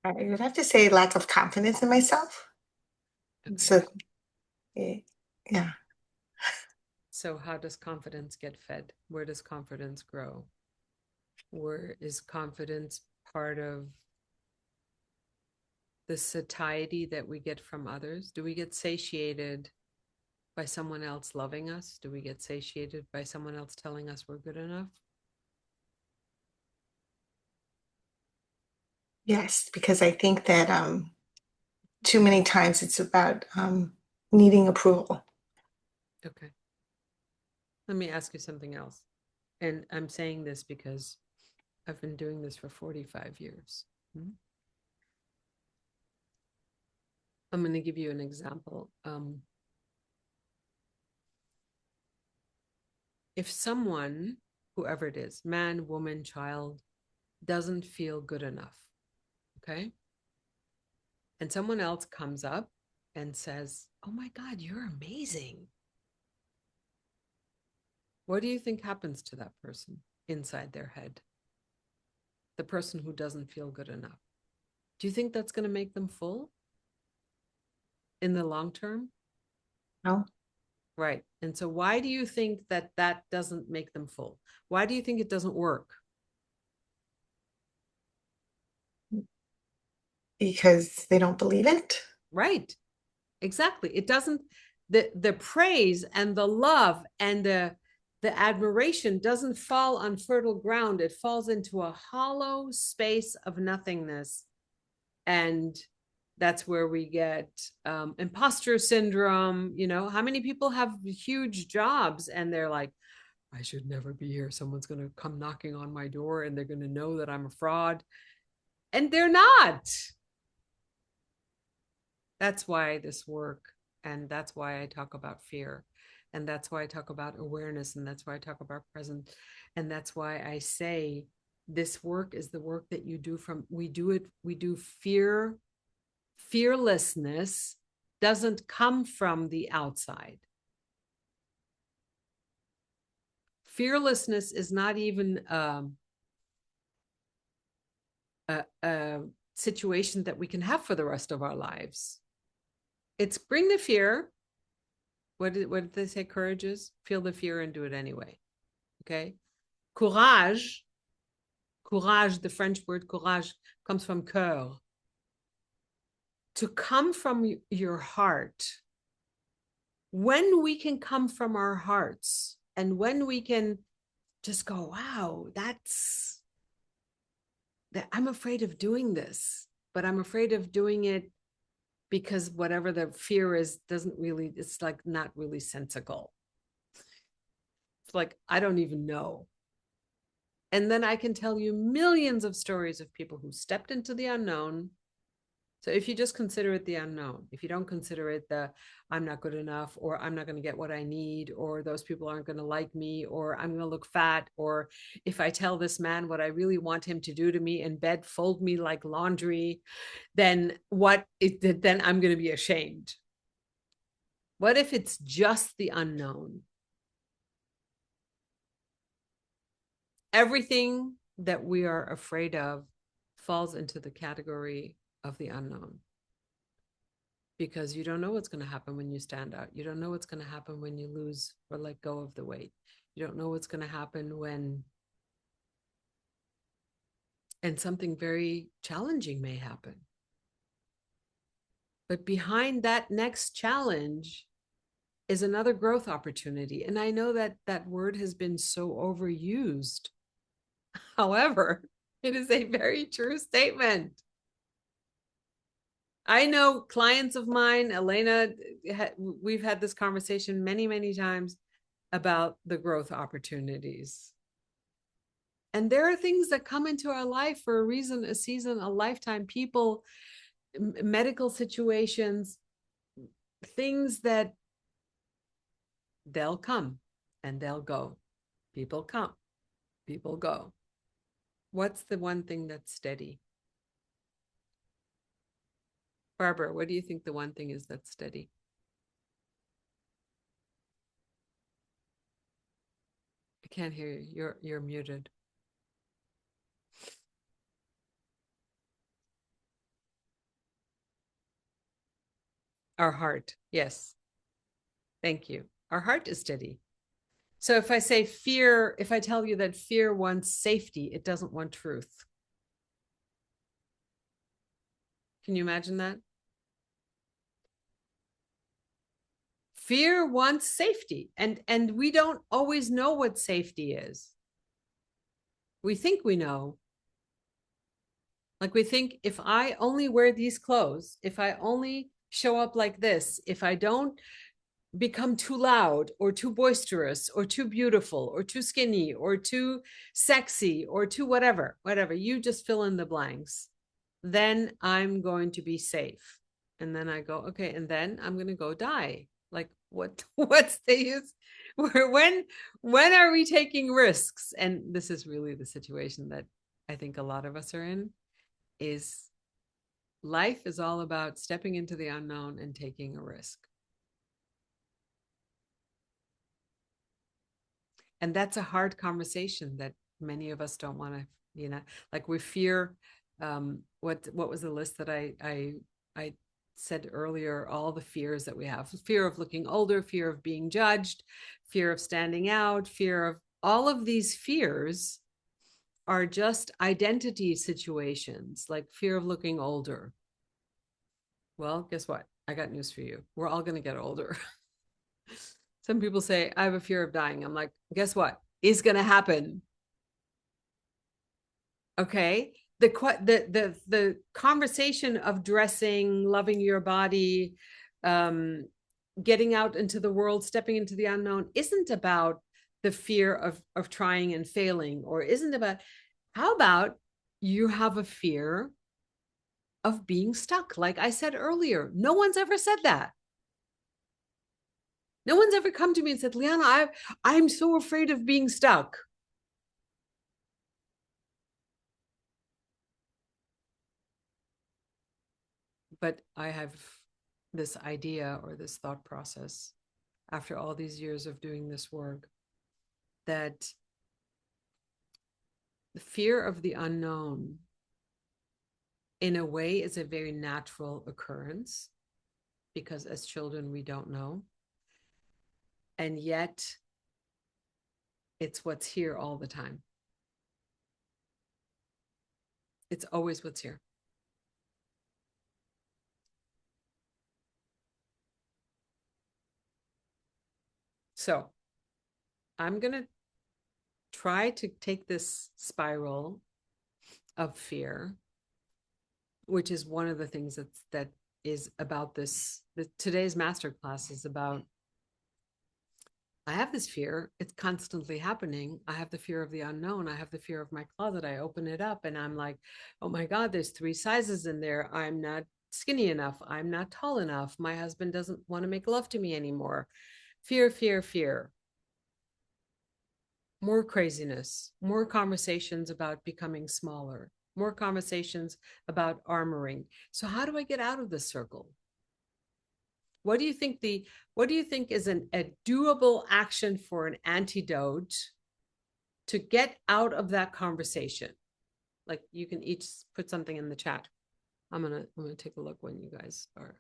I would have to say lack of confidence in myself. Okay. So, yeah. So how does confidence get fed? Where does confidence grow? Where is confidence part of the satiety that we get from others? Do we get satiated by someone else loving us? Do we get satiated by someone else telling us we're good enough? Yes, because I think that too many times it's about needing approval. Okay. Let me ask you something else. And I'm saying this because I've been doing this for 45 years. I'm going to give you an example. If someone, whoever it is, man, woman, child, doesn't feel good enough, okay? And someone else comes up and says, oh my God, you're amazing. What do you think happens to that person inside their head? The person who doesn't feel good enough. Do you think that's going to make them full in the long term? No. Right. And so why do you think that doesn't make them full? Why do you think it doesn't work? Because they don't believe it. Right. Exactly. It doesn't, the praise and the love and the admiration doesn't fall on fertile ground. It falls into a hollow space of nothingness. And that's where we get imposter syndrome. You know, how many people have huge jobs and they're like, I should never be here. Someone's going to come knocking on my door and they're going to know that I'm a fraud. And they're not. That's why this work, and that's why I talk about fear, and that's why I talk about awareness, and that's why I talk about present, and that's why I say this work is the work that you do we do fearlessness doesn't come from the outside. Fearlessness is not even a situation that we can have for the rest of our lives. It's bring the fear. What did they say courage is? Feel the fear and do it anyway. Okay. Courage, the French word courage comes from cœur. To come from your heart. When we can come from our hearts and when we can just go, wow, I'm afraid of doing this, but I'm afraid of doing it because whatever the fear is doesn't really, it's like not really sensical. It's like, I don't even know. And then I can tell you millions of stories of people who stepped into the unknown. So if you just consider it the unknown, if you don't consider it the I'm not good enough, or I'm not going to get what I need, or those people aren't going to like me, or I'm going to look fat, or if I tell this man what I really want him to do to me in bed, fold me like laundry, then then I'm going to be ashamed. What if it's just the unknown? Everything that we are afraid of falls into the category of the unknown, because you don't know what's going to happen when you stand out. You don't know what's going to happen when you lose or let go of the weight. You don't know what's going to happen when, and something very challenging may happen. But behind that next challenge is another growth opportunity. And I know that that word has been so overused. However, it is a very true statement. I know clients of mine, Elena, we've had this conversation many, many times about the growth opportunities. And there are things that come into our life for a reason, a season, a lifetime, people, medical situations, things that they'll come and they'll go. People come, people go. What's the one thing that's steady? Barbara, what do you think the one thing is that's steady? I can't hear you. You're muted. Our heart. Yes. Thank you. Our heart is steady. So if I say fear, if I tell you that fear wants safety, it doesn't want truth. Can you imagine that? Fear wants safety, and we don't always know what safety is. We think we know. Like we think, if I only wear these clothes, if I only show up like this, if I don't become too loud or too boisterous or too beautiful or too skinny or too sexy or too whatever, you just fill in the blanks, then I'm going to be safe. And then I go, okay, and then I'm going to go die. Like what's the use? When are we taking risks? And this is really the situation that I think a lot of us are in, is life is all about stepping into the unknown and taking a risk. And that's a hard conversation that many of us don't want to, like we fear, what was the list that I said earlier, all the fears that we have: fear of looking older, fear of being judged, fear of standing out, fear of all of these fears are just identity situations, like fear of looking older. Well, guess what? I got news for you. We're all going to get older. Some people say, I have a fear of dying. I'm like, guess what? It's going to happen. Okay. The conversation of dressing, loving your body, getting out into the world, stepping into the unknown isn't about the fear of trying and failing, or isn't about, how about you have a fear of being stuck? Like I said earlier, no one's ever said that. No one's ever come to me and said, Liana, I'm so afraid of being stuck. But I have this idea or this thought process after all these years of doing this work, that the fear of the unknown, in a way, is a very natural occurrence, because as children, we don't know. And yet, it's what's here all the time. It's always what's here. So I'm going to try to take this spiral of fear, which is one of the things that is about this. Today's masterclass is about, I have this fear. It's constantly happening. I have the fear of the unknown. I have the fear of my closet. I open it up and I'm like, oh my God, there's 3 sizes in there. I'm not skinny enough. I'm not tall enough. My husband doesn't want to make love to me anymore. Fear, fear, fear. More craziness, more conversations about becoming smaller, more conversations about armoring. So how do I get out of this circle? What do you think is a doable action for an antidote to get out of that conversation? Like, you can each put something in the chat. I'm gonna take a look when you guys are.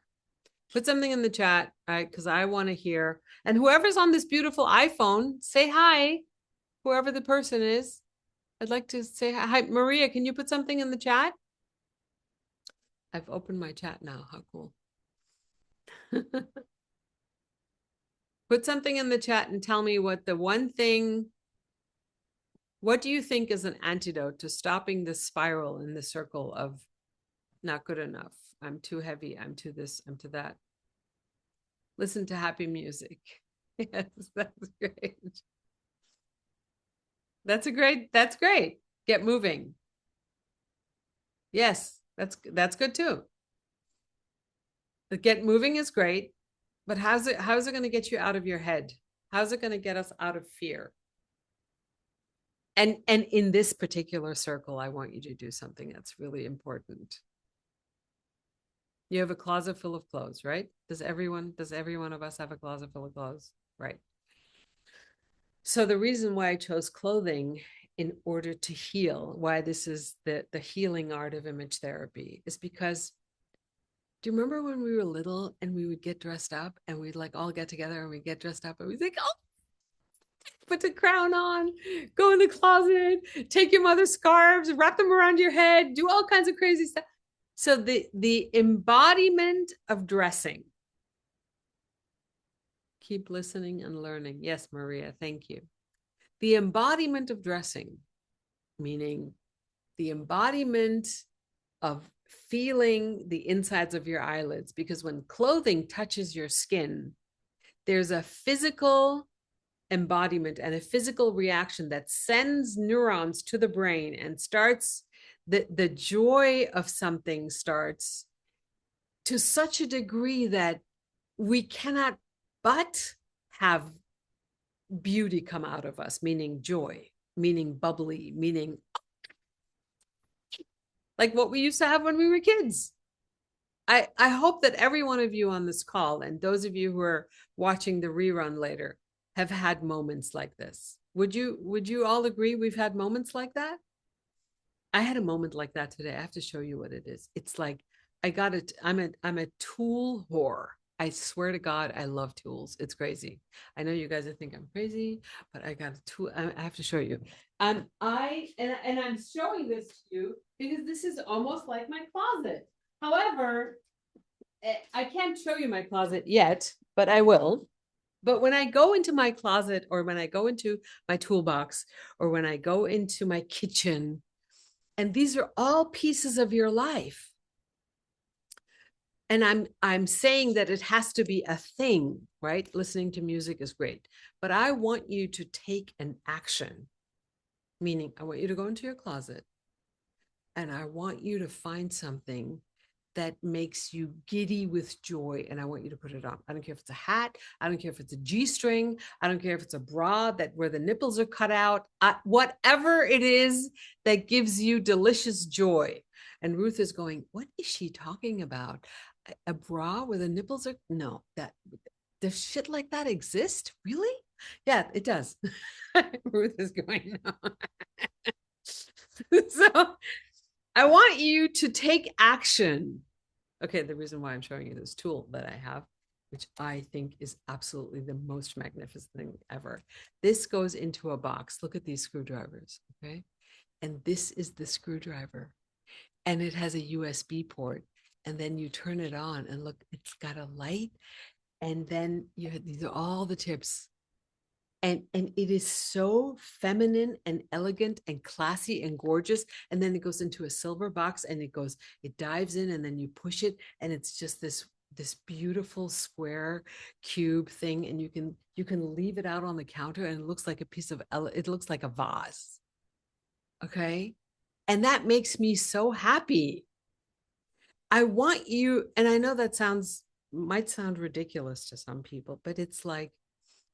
Put something in the chat, right? Because I want to hear. And whoever's on this beautiful iPhone, say hi. Whoever the person is, I'd like to say hi. Maria, can you put something in the chat? I've opened my chat now. How cool. Put something in the chat and tell me what do you think is an antidote to stopping this spiral in the circle of not good enough? I'm too heavy. I'm too this. I'm too that. Listen to happy music. Yes, that's great. That's great. Get moving. Yes, that's good too. But get moving is great, but how is it going to get you out of your head? How's it going to get us out of fear? And in this particular circle, I want you to do something that's really important. You have a closet full of clothes, right? Does every one of us have a closet full of clothes? Right. So the reason why I chose clothing in order to heal, why this is the healing art of image therapy, is because, do you remember when we were little and we would get dressed up and we'd like all get together and we'd get dressed up and we'd think, oh, put the crown on, go in the closet, take your mother's scarves, wrap them around your head, do all kinds of crazy stuff. So the embodiment of dressing. Keep listening and learning. Yes, Maria, thank you. The embodiment of dressing, meaning the embodiment of feeling the insides of your eyelids, because when clothing touches your skin, there's a physical embodiment and a physical reaction that sends neurons to the brain and starts the joy of something starts to such a degree that we cannot but have beauty come out of us, meaning joy, meaning bubbly, meaning like what we used to have when we were kids. I hope that every one of you on this call and those of you who are watching the rerun later have had moments like this. Would you all agree we've had moments like that? I had a moment like that today. I have to show you what it is. It's like I'm a tool whore. I swear to God, I love tools. It's crazy. I know you guys think I'm crazy, but I got a tool. I have to show you. And I'm showing this to you because this is almost like my closet. However, I can't show you my closet yet, but I will. But when I go into my closet or when I go into my toolbox or when I go into my kitchen, and these are all pieces of your life. And I'm saying that it has to be a thing, right? Listening to music is great, but I want you to take an action, meaning I want you to go into your closet and I want you to find something that makes you giddy with joy. And I want you to put it on. I don't care if it's a hat. I don't care if it's a G-string. I don't care if it's a bra that where the nipples are cut out, whatever it is that gives you delicious joy. And Ruth is going, what is she talking about? A bra where the nipples are, no, does shit like that exist? Really? Yeah, it does. Ruth is going, no. So I want you to take action. Okay, the reason why I'm showing you this tool that I have, which I think is absolutely the most magnificent thing ever. This goes into a box. Look at these screwdrivers, okay? And this is the screwdriver. And it has a USB port. And then you turn it on and look, it's got a light. And then these are all the tips. And it is so feminine and elegant and classy and gorgeous. And then it goes into a silver box and it dives in, and then you push it, and it's just this beautiful square cube thing, and you can leave it out on the counter, and it looks like a piece of it looks like a vase. Okay. And that makes me so happy. I want you, and I know that might sound ridiculous to some people, but it's like,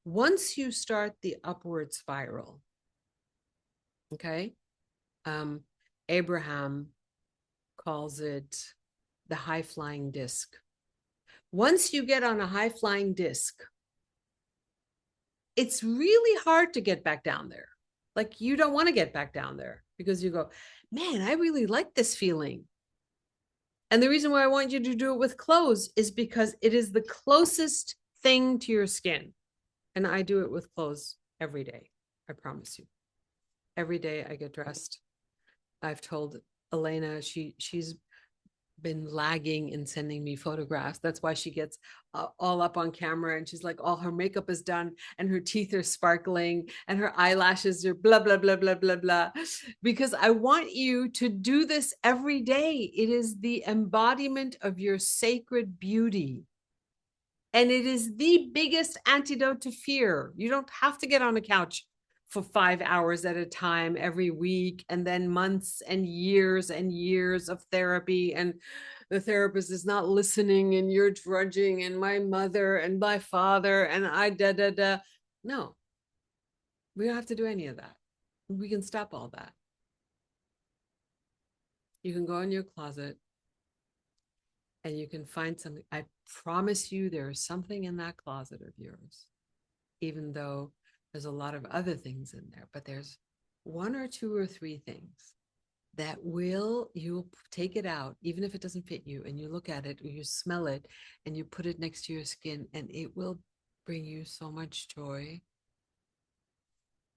once you start the upward spiral, okay, Abraham calls it the high flying disc. Once you get on a high flying disc, it's really hard to get back down there. Like, you don't want to get back down there because you go, man, I really like this feeling. And the reason why I want you to do it with clothes is because it is the closest thing to your skin. And I do it with clothes every day. I promise you. Every day I get dressed. I've told Elena she's been lagging in sending me photographs. That's why she gets all up on camera, and she's like, all her makeup is done and her teeth are sparkling and her eyelashes are blah, blah, blah, blah, blah, blah. Because I want you to do this every day. It is the embodiment of your sacred beauty. And it is the biggest antidote to fear. You don't have to get on a couch for 5 hours at a time every week, and then months and years of therapy. And the therapist is not listening, and you're drudging, and my mother and my father, and No, we don't have to do any of that. We can stop all that. You can go in your closet and you can find something. I promise you there is something in that closet of yours, even though there's a lot of other things in there, but there's 1 or 2 or 3 things that you'll take it out, even if it doesn't fit you, and you look at it or you smell it and you put it next to your skin, and it will bring you so much joy.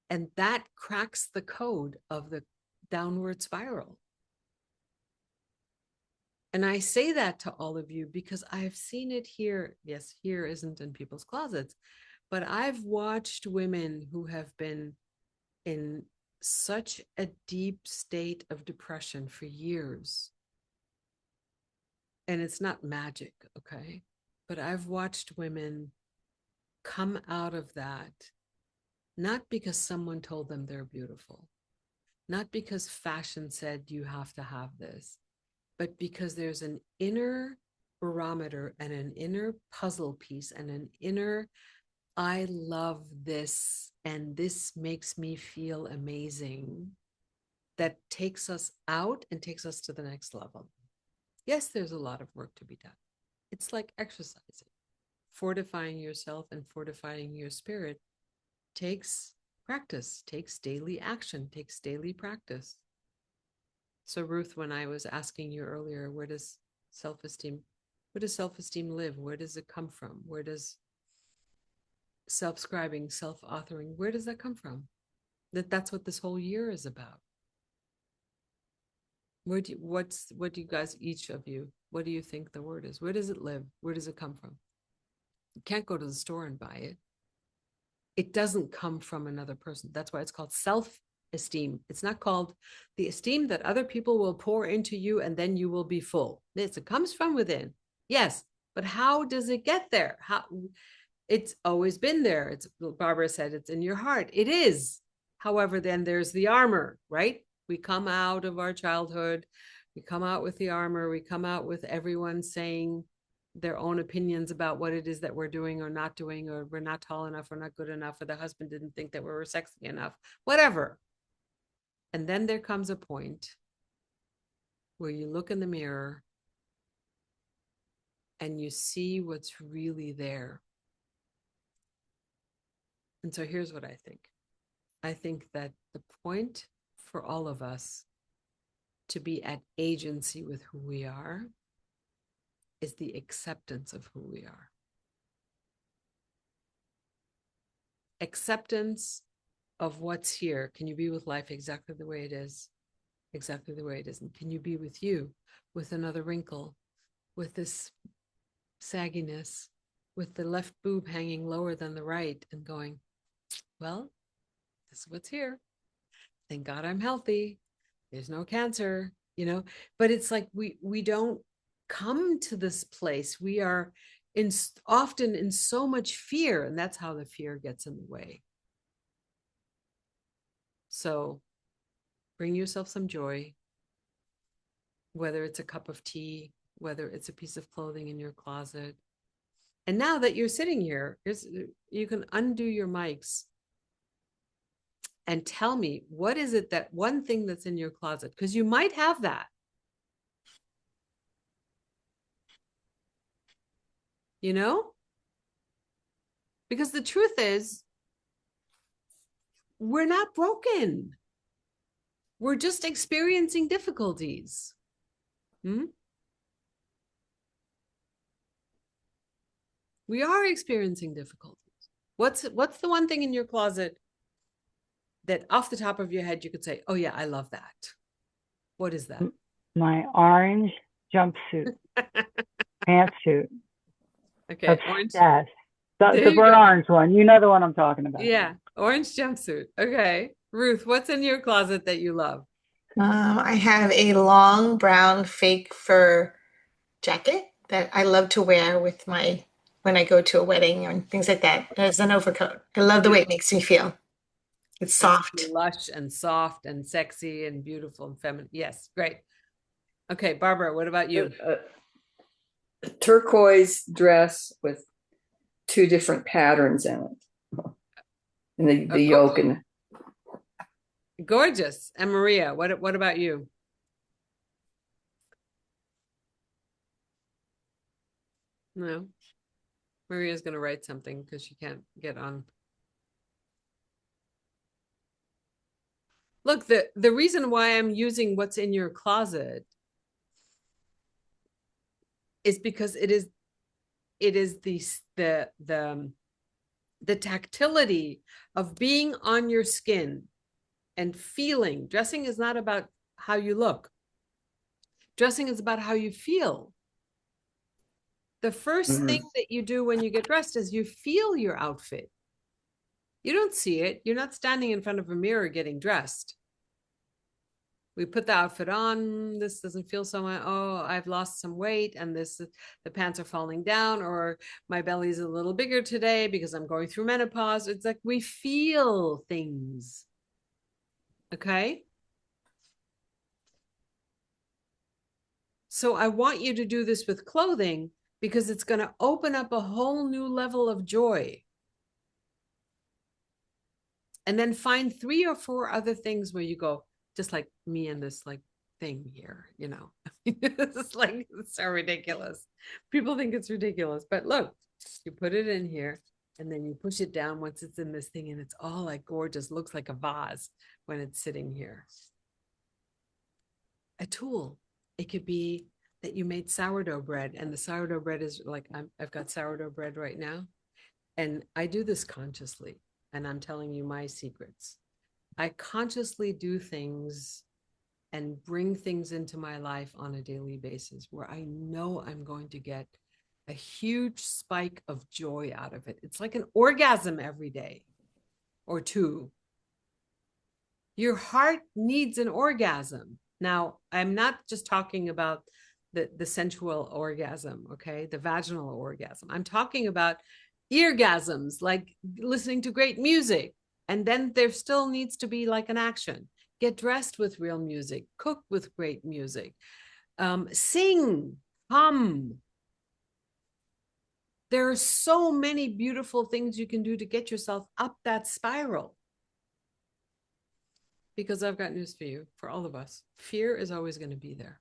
And that cracks the code of the downward spiral. And I say that to all of you because I've seen it here. Yes, here isn't in people's closets, but I've watched women who have been in such a deep state of depression for years. And it's not magic, okay? But I've watched women come out of that, not because someone told them they're beautiful, not because fashion said you have to have this, but because there's an inner barometer and an inner puzzle piece and an inner, I love this and this makes me feel amazing, that takes us out and takes us to the next level. Yes, there's a lot of work to be done. It's like exercising. Fortifying yourself and fortifying your spirit takes practice, takes daily action, takes daily practice. So Ruth, when I was asking you earlier, where does self-esteem live? Where does it come from? Where does self-scribing, self-authoring, where does that come from? That's what this whole year is about. What do you guys, each of you, what do you think the word is? Where does it live? Where does it come from? You can't go to the store and buy it. It doesn't come from another person. That's why it's called self-esteem. It's not called the esteem that other people will pour into you and then you will be full. It comes from within. Yes, but how does it get there? It's always been there. It's, Barbara said, it's in your heart. It is. However, then there's the armor, right? We come out of our childhood. We come out with the armor. We come out with everyone saying their own opinions about what it is that we're doing or not doing, or we're not tall enough, or not good enough, or the husband didn't think that we were sexy enough, whatever. And then there comes a point where you look in the mirror and you see what's really there. And so here's what I think. I think that the point for all of us to be at agency with who we are is the acceptance of who we are. Acceptance of what's here. Can you be with life exactly the way it is? Exactly the way it isn't. Can you be with you, with another wrinkle, with this sagginess, with the left boob hanging lower than the right, and going, well, this is what's here. Thank God I'm healthy. There's no cancer, but it's like we don't come to this place. We are often in so much fear, and that's how the fear gets in the way. So bring yourself some joy, whether it's a cup of tea, whether it's a piece of clothing in your closet. And now that you're sitting here, you can undo your mics and tell me, what is it, that one thing that's in your closet? Because you might have that. Because the truth is, we're not broken. We're just experiencing difficulties. We are experiencing difficulties. What's the one thing in your closet that off the top of your head you could say, oh yeah, I love that? What is that? My orange jumpsuit, pantsuit. Okay, orange. Obsessed. The burnt orange one. You know the one I'm talking about. Yeah, orange jumpsuit. Okay. Ruth, what's in your closet that you love? I have a long brown fake fur jacket that I love to wear when I go to a wedding and things like that as an overcoat. I love the way it makes me feel. It's soft. Lush and soft and sexy and beautiful and feminine. Yes, great. Okay, Barbara, what about you? A turquoise dress with 2 different patterns in it. And the yoke and gorgeous. And Maria, what about you? No. Maria's going to write something because she can't get on. Look, the reason why I'm using what's in your closet is because it is the tactility of being on your skin and feeling. Dressing is not about how you look. Dressing is about how you feel. The first thing that you do when you get dressed is you feel your outfit. You don't see it. You're not standing in front of a mirror getting dressed. We put the outfit on. This doesn't feel so much. Oh, I've lost some weight and the pants are falling down, or my belly's a little bigger today because I'm going through menopause. It's like we feel things. Okay. So I want you to do this with clothing because it's going to open up a whole new level of joy. And then find 3 or 4 other things where you go, just like me and this like thing here, It's like, it's so ridiculous. People think it's ridiculous, but look, you put it in here and then you push it down once it's in this thing and it's all like gorgeous, looks like a vase when it's sitting here. A tool. It could be that you made sourdough bread and the sourdough bread is like, I've got sourdough bread right now. And I do this consciously, and I'm telling you my secrets. I consciously do things and bring things into my life on a daily basis where I know I'm going to get a huge spike of joy out of it. It's like an orgasm every day or 2. Your heart needs an orgasm. Now, I'm not just talking about the sensual orgasm, okay? The vaginal orgasm. I'm talking about eargasms, like listening to great music. And then there still needs to be like an action. Get dressed with real music, cook with great music, sing, hum. There are so many beautiful things you can do to get yourself up that spiral. Because I've got news for you, for all of us. Fear is always going to be there.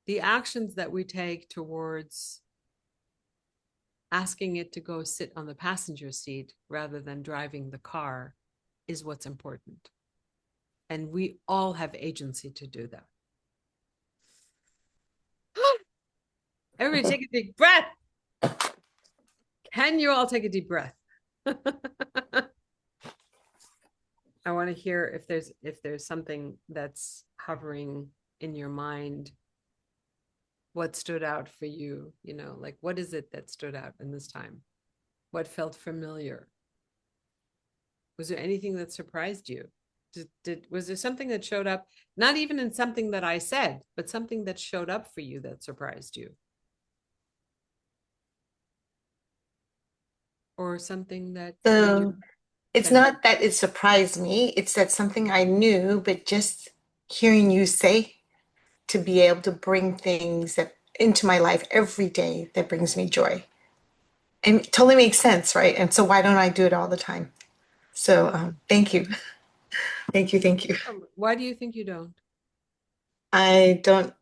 The actions that we take towards asking it to go sit on the passenger seat rather than driving the car is what's important. And we all have agency to do that. Everybody take a deep breath. Can you all take a deep breath? I want to hear if there's something that's hovering in your mind. What stood out for you? Like, what is it that stood out in this time? What felt familiar? Was there anything that surprised you? Was there something that showed up, not even in something that I said, but something that showed up for you that surprised you? Or something that made So you, it's okay. not that it surprised me, it's that something I knew, but just hearing you say to be able to bring things that into my life every day that brings me joy. And it totally makes sense, right? And so why don't I do it all the time? So thank you. Thank you. Thank you. Why do you think you don't? I don't, it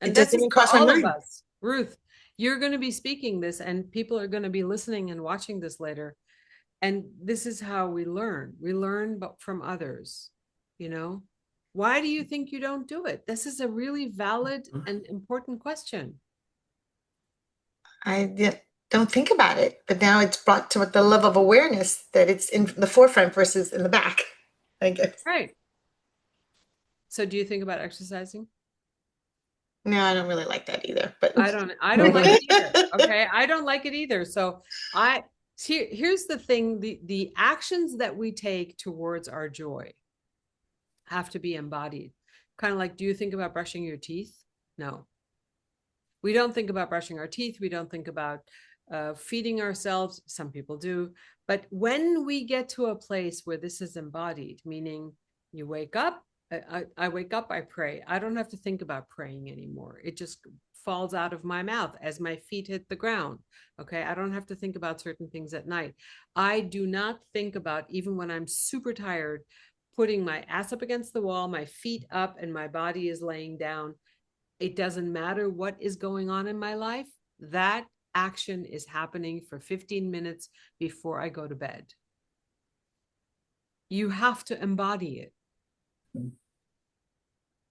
And this doesn't is even for cross my all of mind. us. Ruth, you're going to be speaking this, and people are going to be listening and watching this later. And this is how we learn. We learn but from others, you know? Why do you think you don't do it? This is a really valid and important question. Don't think about it, but now it's brought to the level of awareness that it's in the forefront versus in the back, I guess. Right. So do you think about exercising? No, I don't really like that either, but I don't like it either. Okay. I don't like it either. So here's the thing, the actions that we take towards our joy have to be embodied. Kind of like, do you think about brushing your teeth? No. We don't think about brushing our teeth. We don't think about feeding ourselves. Some people do. But when we get to a place where this is embodied, meaning you wake up, I wake up, I pray. I don't have to think about praying anymore. It just falls out of my mouth as my feet hit the ground. Okay. I don't have to think about certain things at night. I do not think about, even when I'm super tired, putting my ass up against the wall, my feet up, and my body is laying down. It doesn't matter what is going on in my life. That action is happening for 15 minutes before I go to bed. You have to embody it.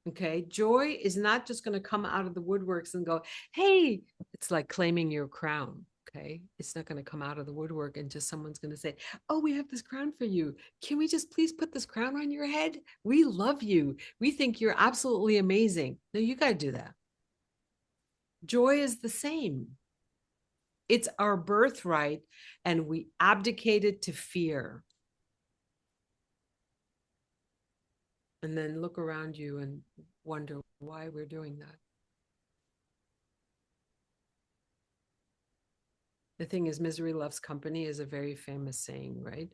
Okay. Joy is not just going to come out of the woodworks and go, hey, it's like claiming your crown. Okay. It's not going to come out of the woodwork and just someone's going to say, oh, we have this crown for you. Can we just please put this crown on your head? We love you. We think you're absolutely amazing. No, you got to do that. Joy is the same. It's our birthright, and we abdicated to fear. And then look around you and wonder why we're doing that. The thing is, misery loves company is a very famous saying, right?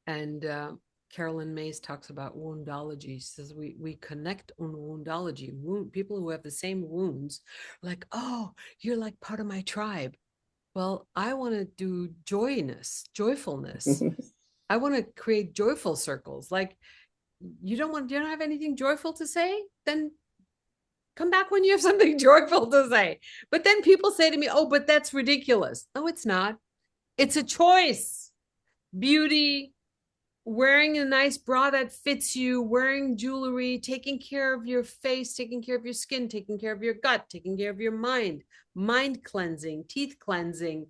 And Carolyn Mays talks about woundology. She says we connect on woundology. People who have the same wounds, like, oh, you're like part of my tribe. Well, I want to do joyfulness. I want to create joyful circles. Like, you don't have anything joyful to say? Then come back when you have something joyful to say. But then people say to me, oh, but that's ridiculous. No, it's not. It's a choice. Beauty, wearing a nice bra that fits you, wearing jewelry, taking care of your face, taking care of your skin, taking care of your gut, taking care of your mind cleansing, teeth cleansing,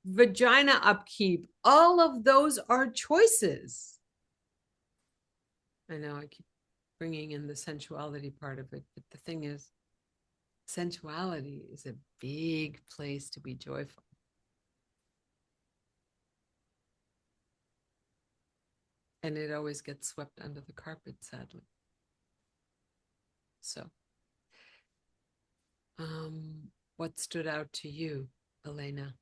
vagina upkeep. All of those are choices. I know I keep bringing in the sensuality part of it, but the thing is, sensuality is a big place to be joyful. And it always gets swept under the carpet, sadly. So, what stood out to you, Elena?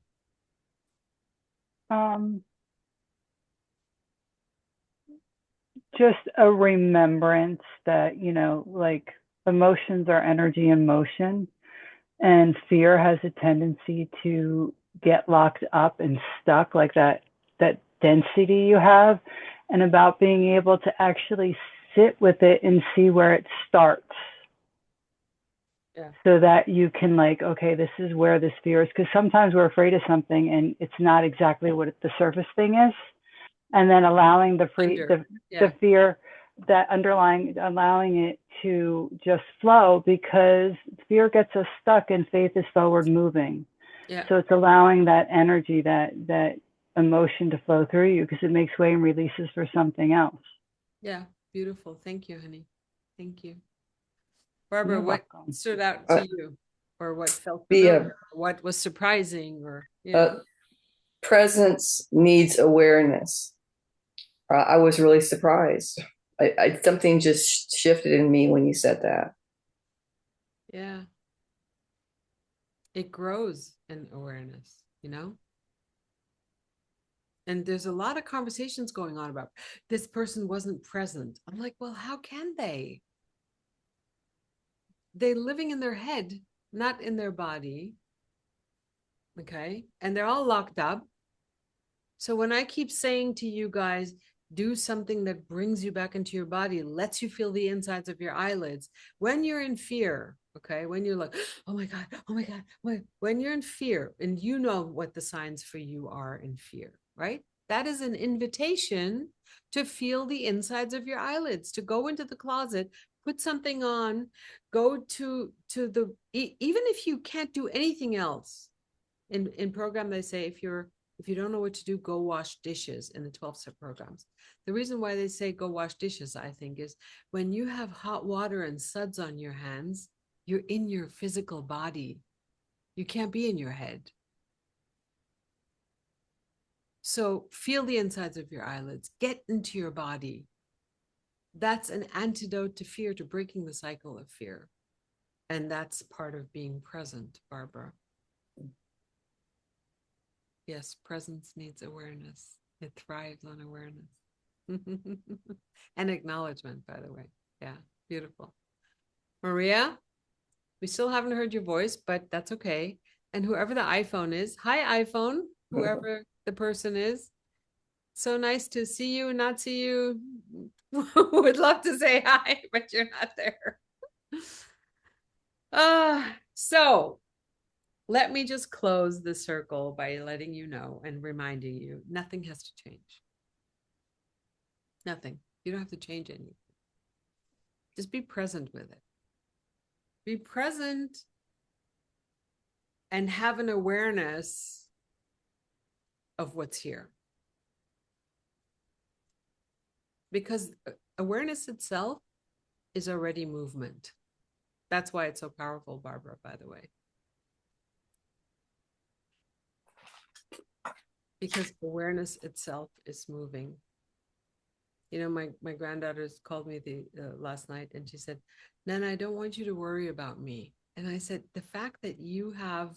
Just a remembrance that, like emotions are energy in motion, and fear has a tendency to get locked up and stuck, like that density you have, and about being able to actually sit with it and see where it starts. Yeah. So that you can, like, okay, this is where this fear is, because sometimes we're afraid of something and it's not exactly what the surface thing is, and then allowing the fear that underlying, allowing it to just flow, because fear gets us stuck and faith is forward moving. Yeah. So it's allowing that energy, that emotion to flow through you, because it makes way and releases for something else. Yeah, beautiful. Thank you, honey. Thank you. Barbara, what stood out to you, or what felt familiar, or what was surprising, or presence needs awareness. I was really surprised. Something just shifted in me when you said that. Yeah. It grows in awareness, you know? And there's a lot of conversations going on about this person wasn't present. I'm like, well, how can they? They're living in their head, not in their body. Okay. And they're all locked up. So when I keep saying to you guys, do something that brings you back into your body, lets you feel the insides of your eyelids. When you're in fear, okay, when you're like, oh my God, when you're in fear, and you know what the signs for you are in fear, right? That is an invitation to feel the insides of your eyelids, to go into the closet, put something on, go to the, even if you can't do anything else. In program, they say if you don't know what to do, go wash dishes in the 12-step programs. The reason why they say go wash dishes, I think, is when you have hot water and suds on your hands, you're in your physical body. You can't be in your head. So feel the insides of your eyelids, get into your body. That's an antidote to fear, to breaking the cycle of fear. And that's part of being present, Barbara. Yes, presence needs awareness. It thrives on awareness. And acknowledgement, by the way. Yeah, beautiful. Maria, we still haven't heard your voice, but that's okay. And whoever the iPhone is, hi, iPhone, whoever the person is. So nice to see you and not see you. Would love to say hi, but you're not there. So let me just close the circle by letting you know and reminding you nothing has to change. Nothing. You don't have to change anything. Just be present with it. Be present and have an awareness of what's here. Because awareness itself is already movement. That's why it's so powerful, Barbara, by the way. Because awareness itself is moving. You know, my granddaughters called me last night and she said, Nana, I don't want you to worry about me. And I said, the fact that you have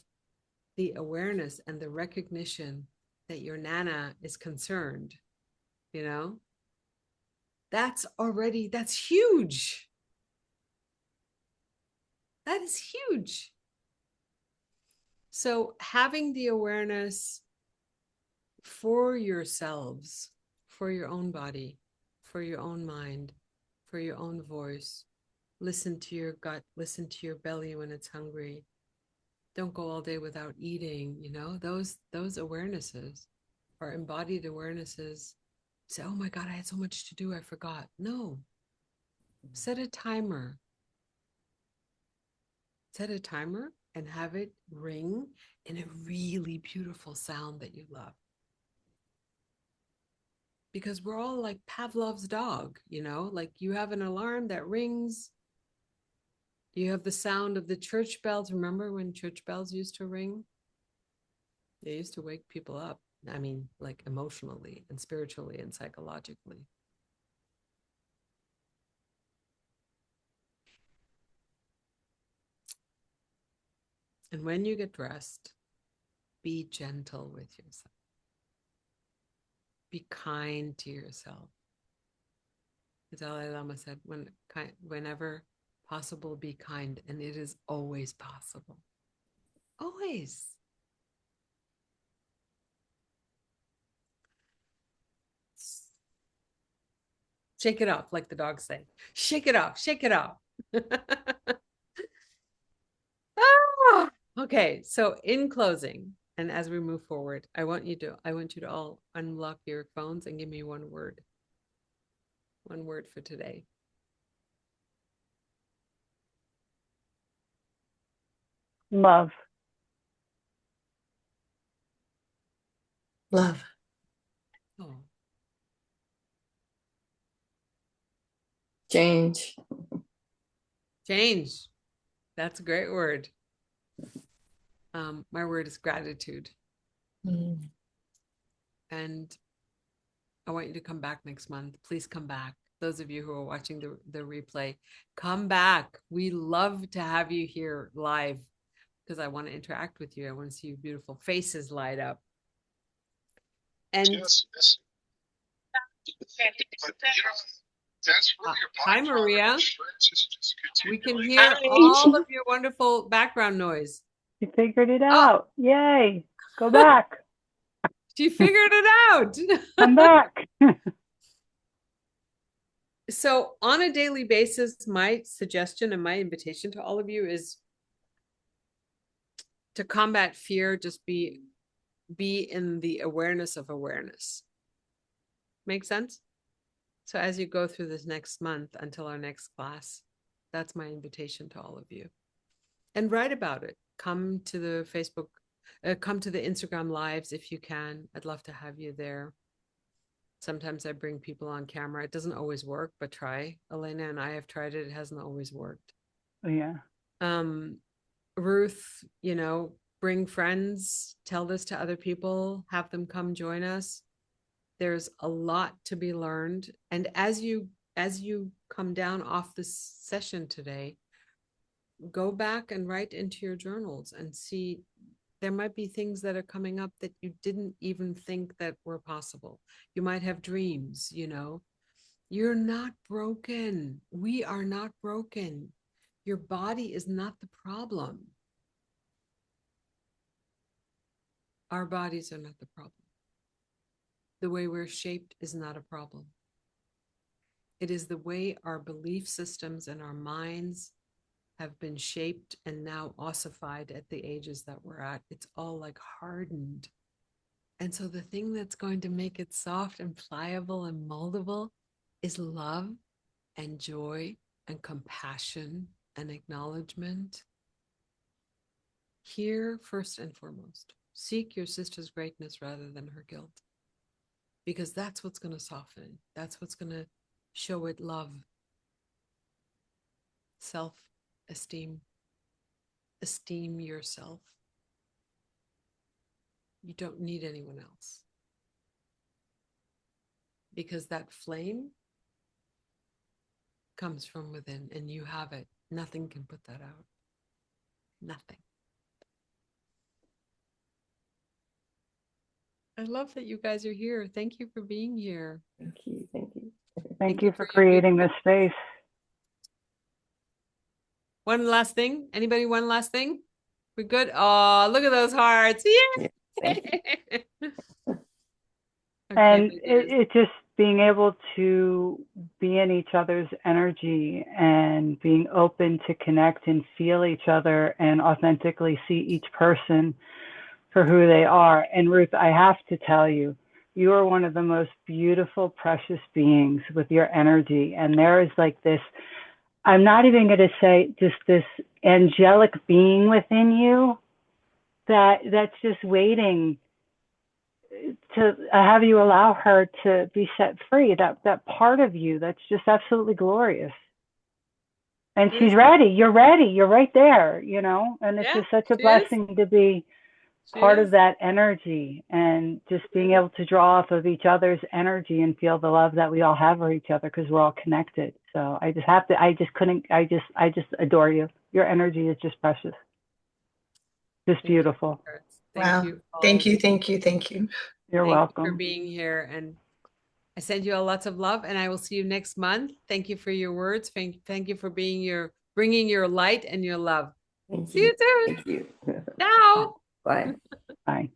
the awareness and the recognition that your Nana is concerned, you know, that's huge. That is huge. So having the awareness for yourselves, for your own body, for your own mind, for your own voice, listen to your gut, listen to your belly when it's hungry. Don't go all day without eating, you know, those awarenesses are embodied awarenesses. Say, oh my God, I had so much to do, I forgot. No. Set a timer. Set a timer and have it ring in a really beautiful sound that you love. Because we're all like Pavlov's dog, you know, like you have an alarm that rings. You have the sound of the church bells. Remember when church bells used to ring? They used to wake people up. I mean, like emotionally and spiritually and psychologically. And when you get dressed, be gentle with yourself. Be kind to yourself. The Dalai Lama said, whenever possible, be kind. And it is always possible. Always. Shake it off, like the dogs say. Shake it off, shake it off. Okay, so in closing, and as we move forward, I want you to all unlock your phones and give me one word. One word for today. Love. Love. Oh, Change. change. That's a great word. My word is gratitude. Mm. And I want you to come back next month. Please come back. Those of you who are watching the replay, come back. We love to have you here live because I want to interact with you. I want to see your beautiful faces light up. And yes. But, that's really a hi, byproduct Maria. of Francis just We can continually- hear Hi. all of your wonderful background noise. You figured it out. Yay. Go back. She figured it out. Come back. So on a daily basis, my suggestion and my invitation to all of you is to combat fear, just be in the awareness of awareness. Make sense? So as you go through this next month until our next class, that's my invitation to all of you. And write about it. Come to the Facebook, come to the Instagram lives if you can. I'd love to have you there. Sometimes I bring people on camera. It doesn't always work, but try. Elena and I have tried it. It hasn't always worked. Yeah. Ruth, bring friends, tell this to other people, have them come join us. There's a lot to be learned. And as you come down off this session today, go back and write into your journals and see. There might be things that are coming up that you didn't even think that were possible. You might have dreams, You're not broken. We are not broken. Your body is not the problem. Our bodies are not the problem. The way we're shaped is not a problem. It is the way our belief systems and our minds have been shaped and now ossified at the ages that we're at. It's all like hardened. And so the thing that's going to make it soft and pliable and moldable is love and joy and compassion and acknowledgement. Here, first and foremost, seek your sister's greatness rather than her guilt, because that's what's going to soften. That's what's going to show it love, self-esteem. Esteem yourself. You don't need anyone else, because that flame comes from within and you have it. Nothing can put that out. Nothing. I love that you guys are here. Thank you for being here. Thank you. Thank you. Thank you for your creating this space. One last thing. Anybody? One last thing? We're good. Oh, look at those hearts. Yeah. Thank you. And my dears. it just being able to be in each other's energy and being open to connect and feel each other and authentically see each person for who they are. And Ruth, I have to tell you, you are one of the most beautiful, precious beings with your energy. And there is like this, I'm not even going to say just this angelic being within you that's just waiting to have you allow her to be set free, that part of you that's just absolutely glorious. And she's ready. You're ready. You're right there, and it's just such a blessing to be part of that energy and just being able to draw off of each other's energy and feel the love that we all have for each other because we're all connected. So I just adore you. Your energy is just precious. Just beautiful. Wow. Thank you. Thank you. Thank you. You're welcome. Thank you for being here. And I send you all lots of love, and I will see you next month. Thank you for your words. Thank you for bringing your light and your love. Thank See you soon. Thank you. Ciao. Bye. Bye.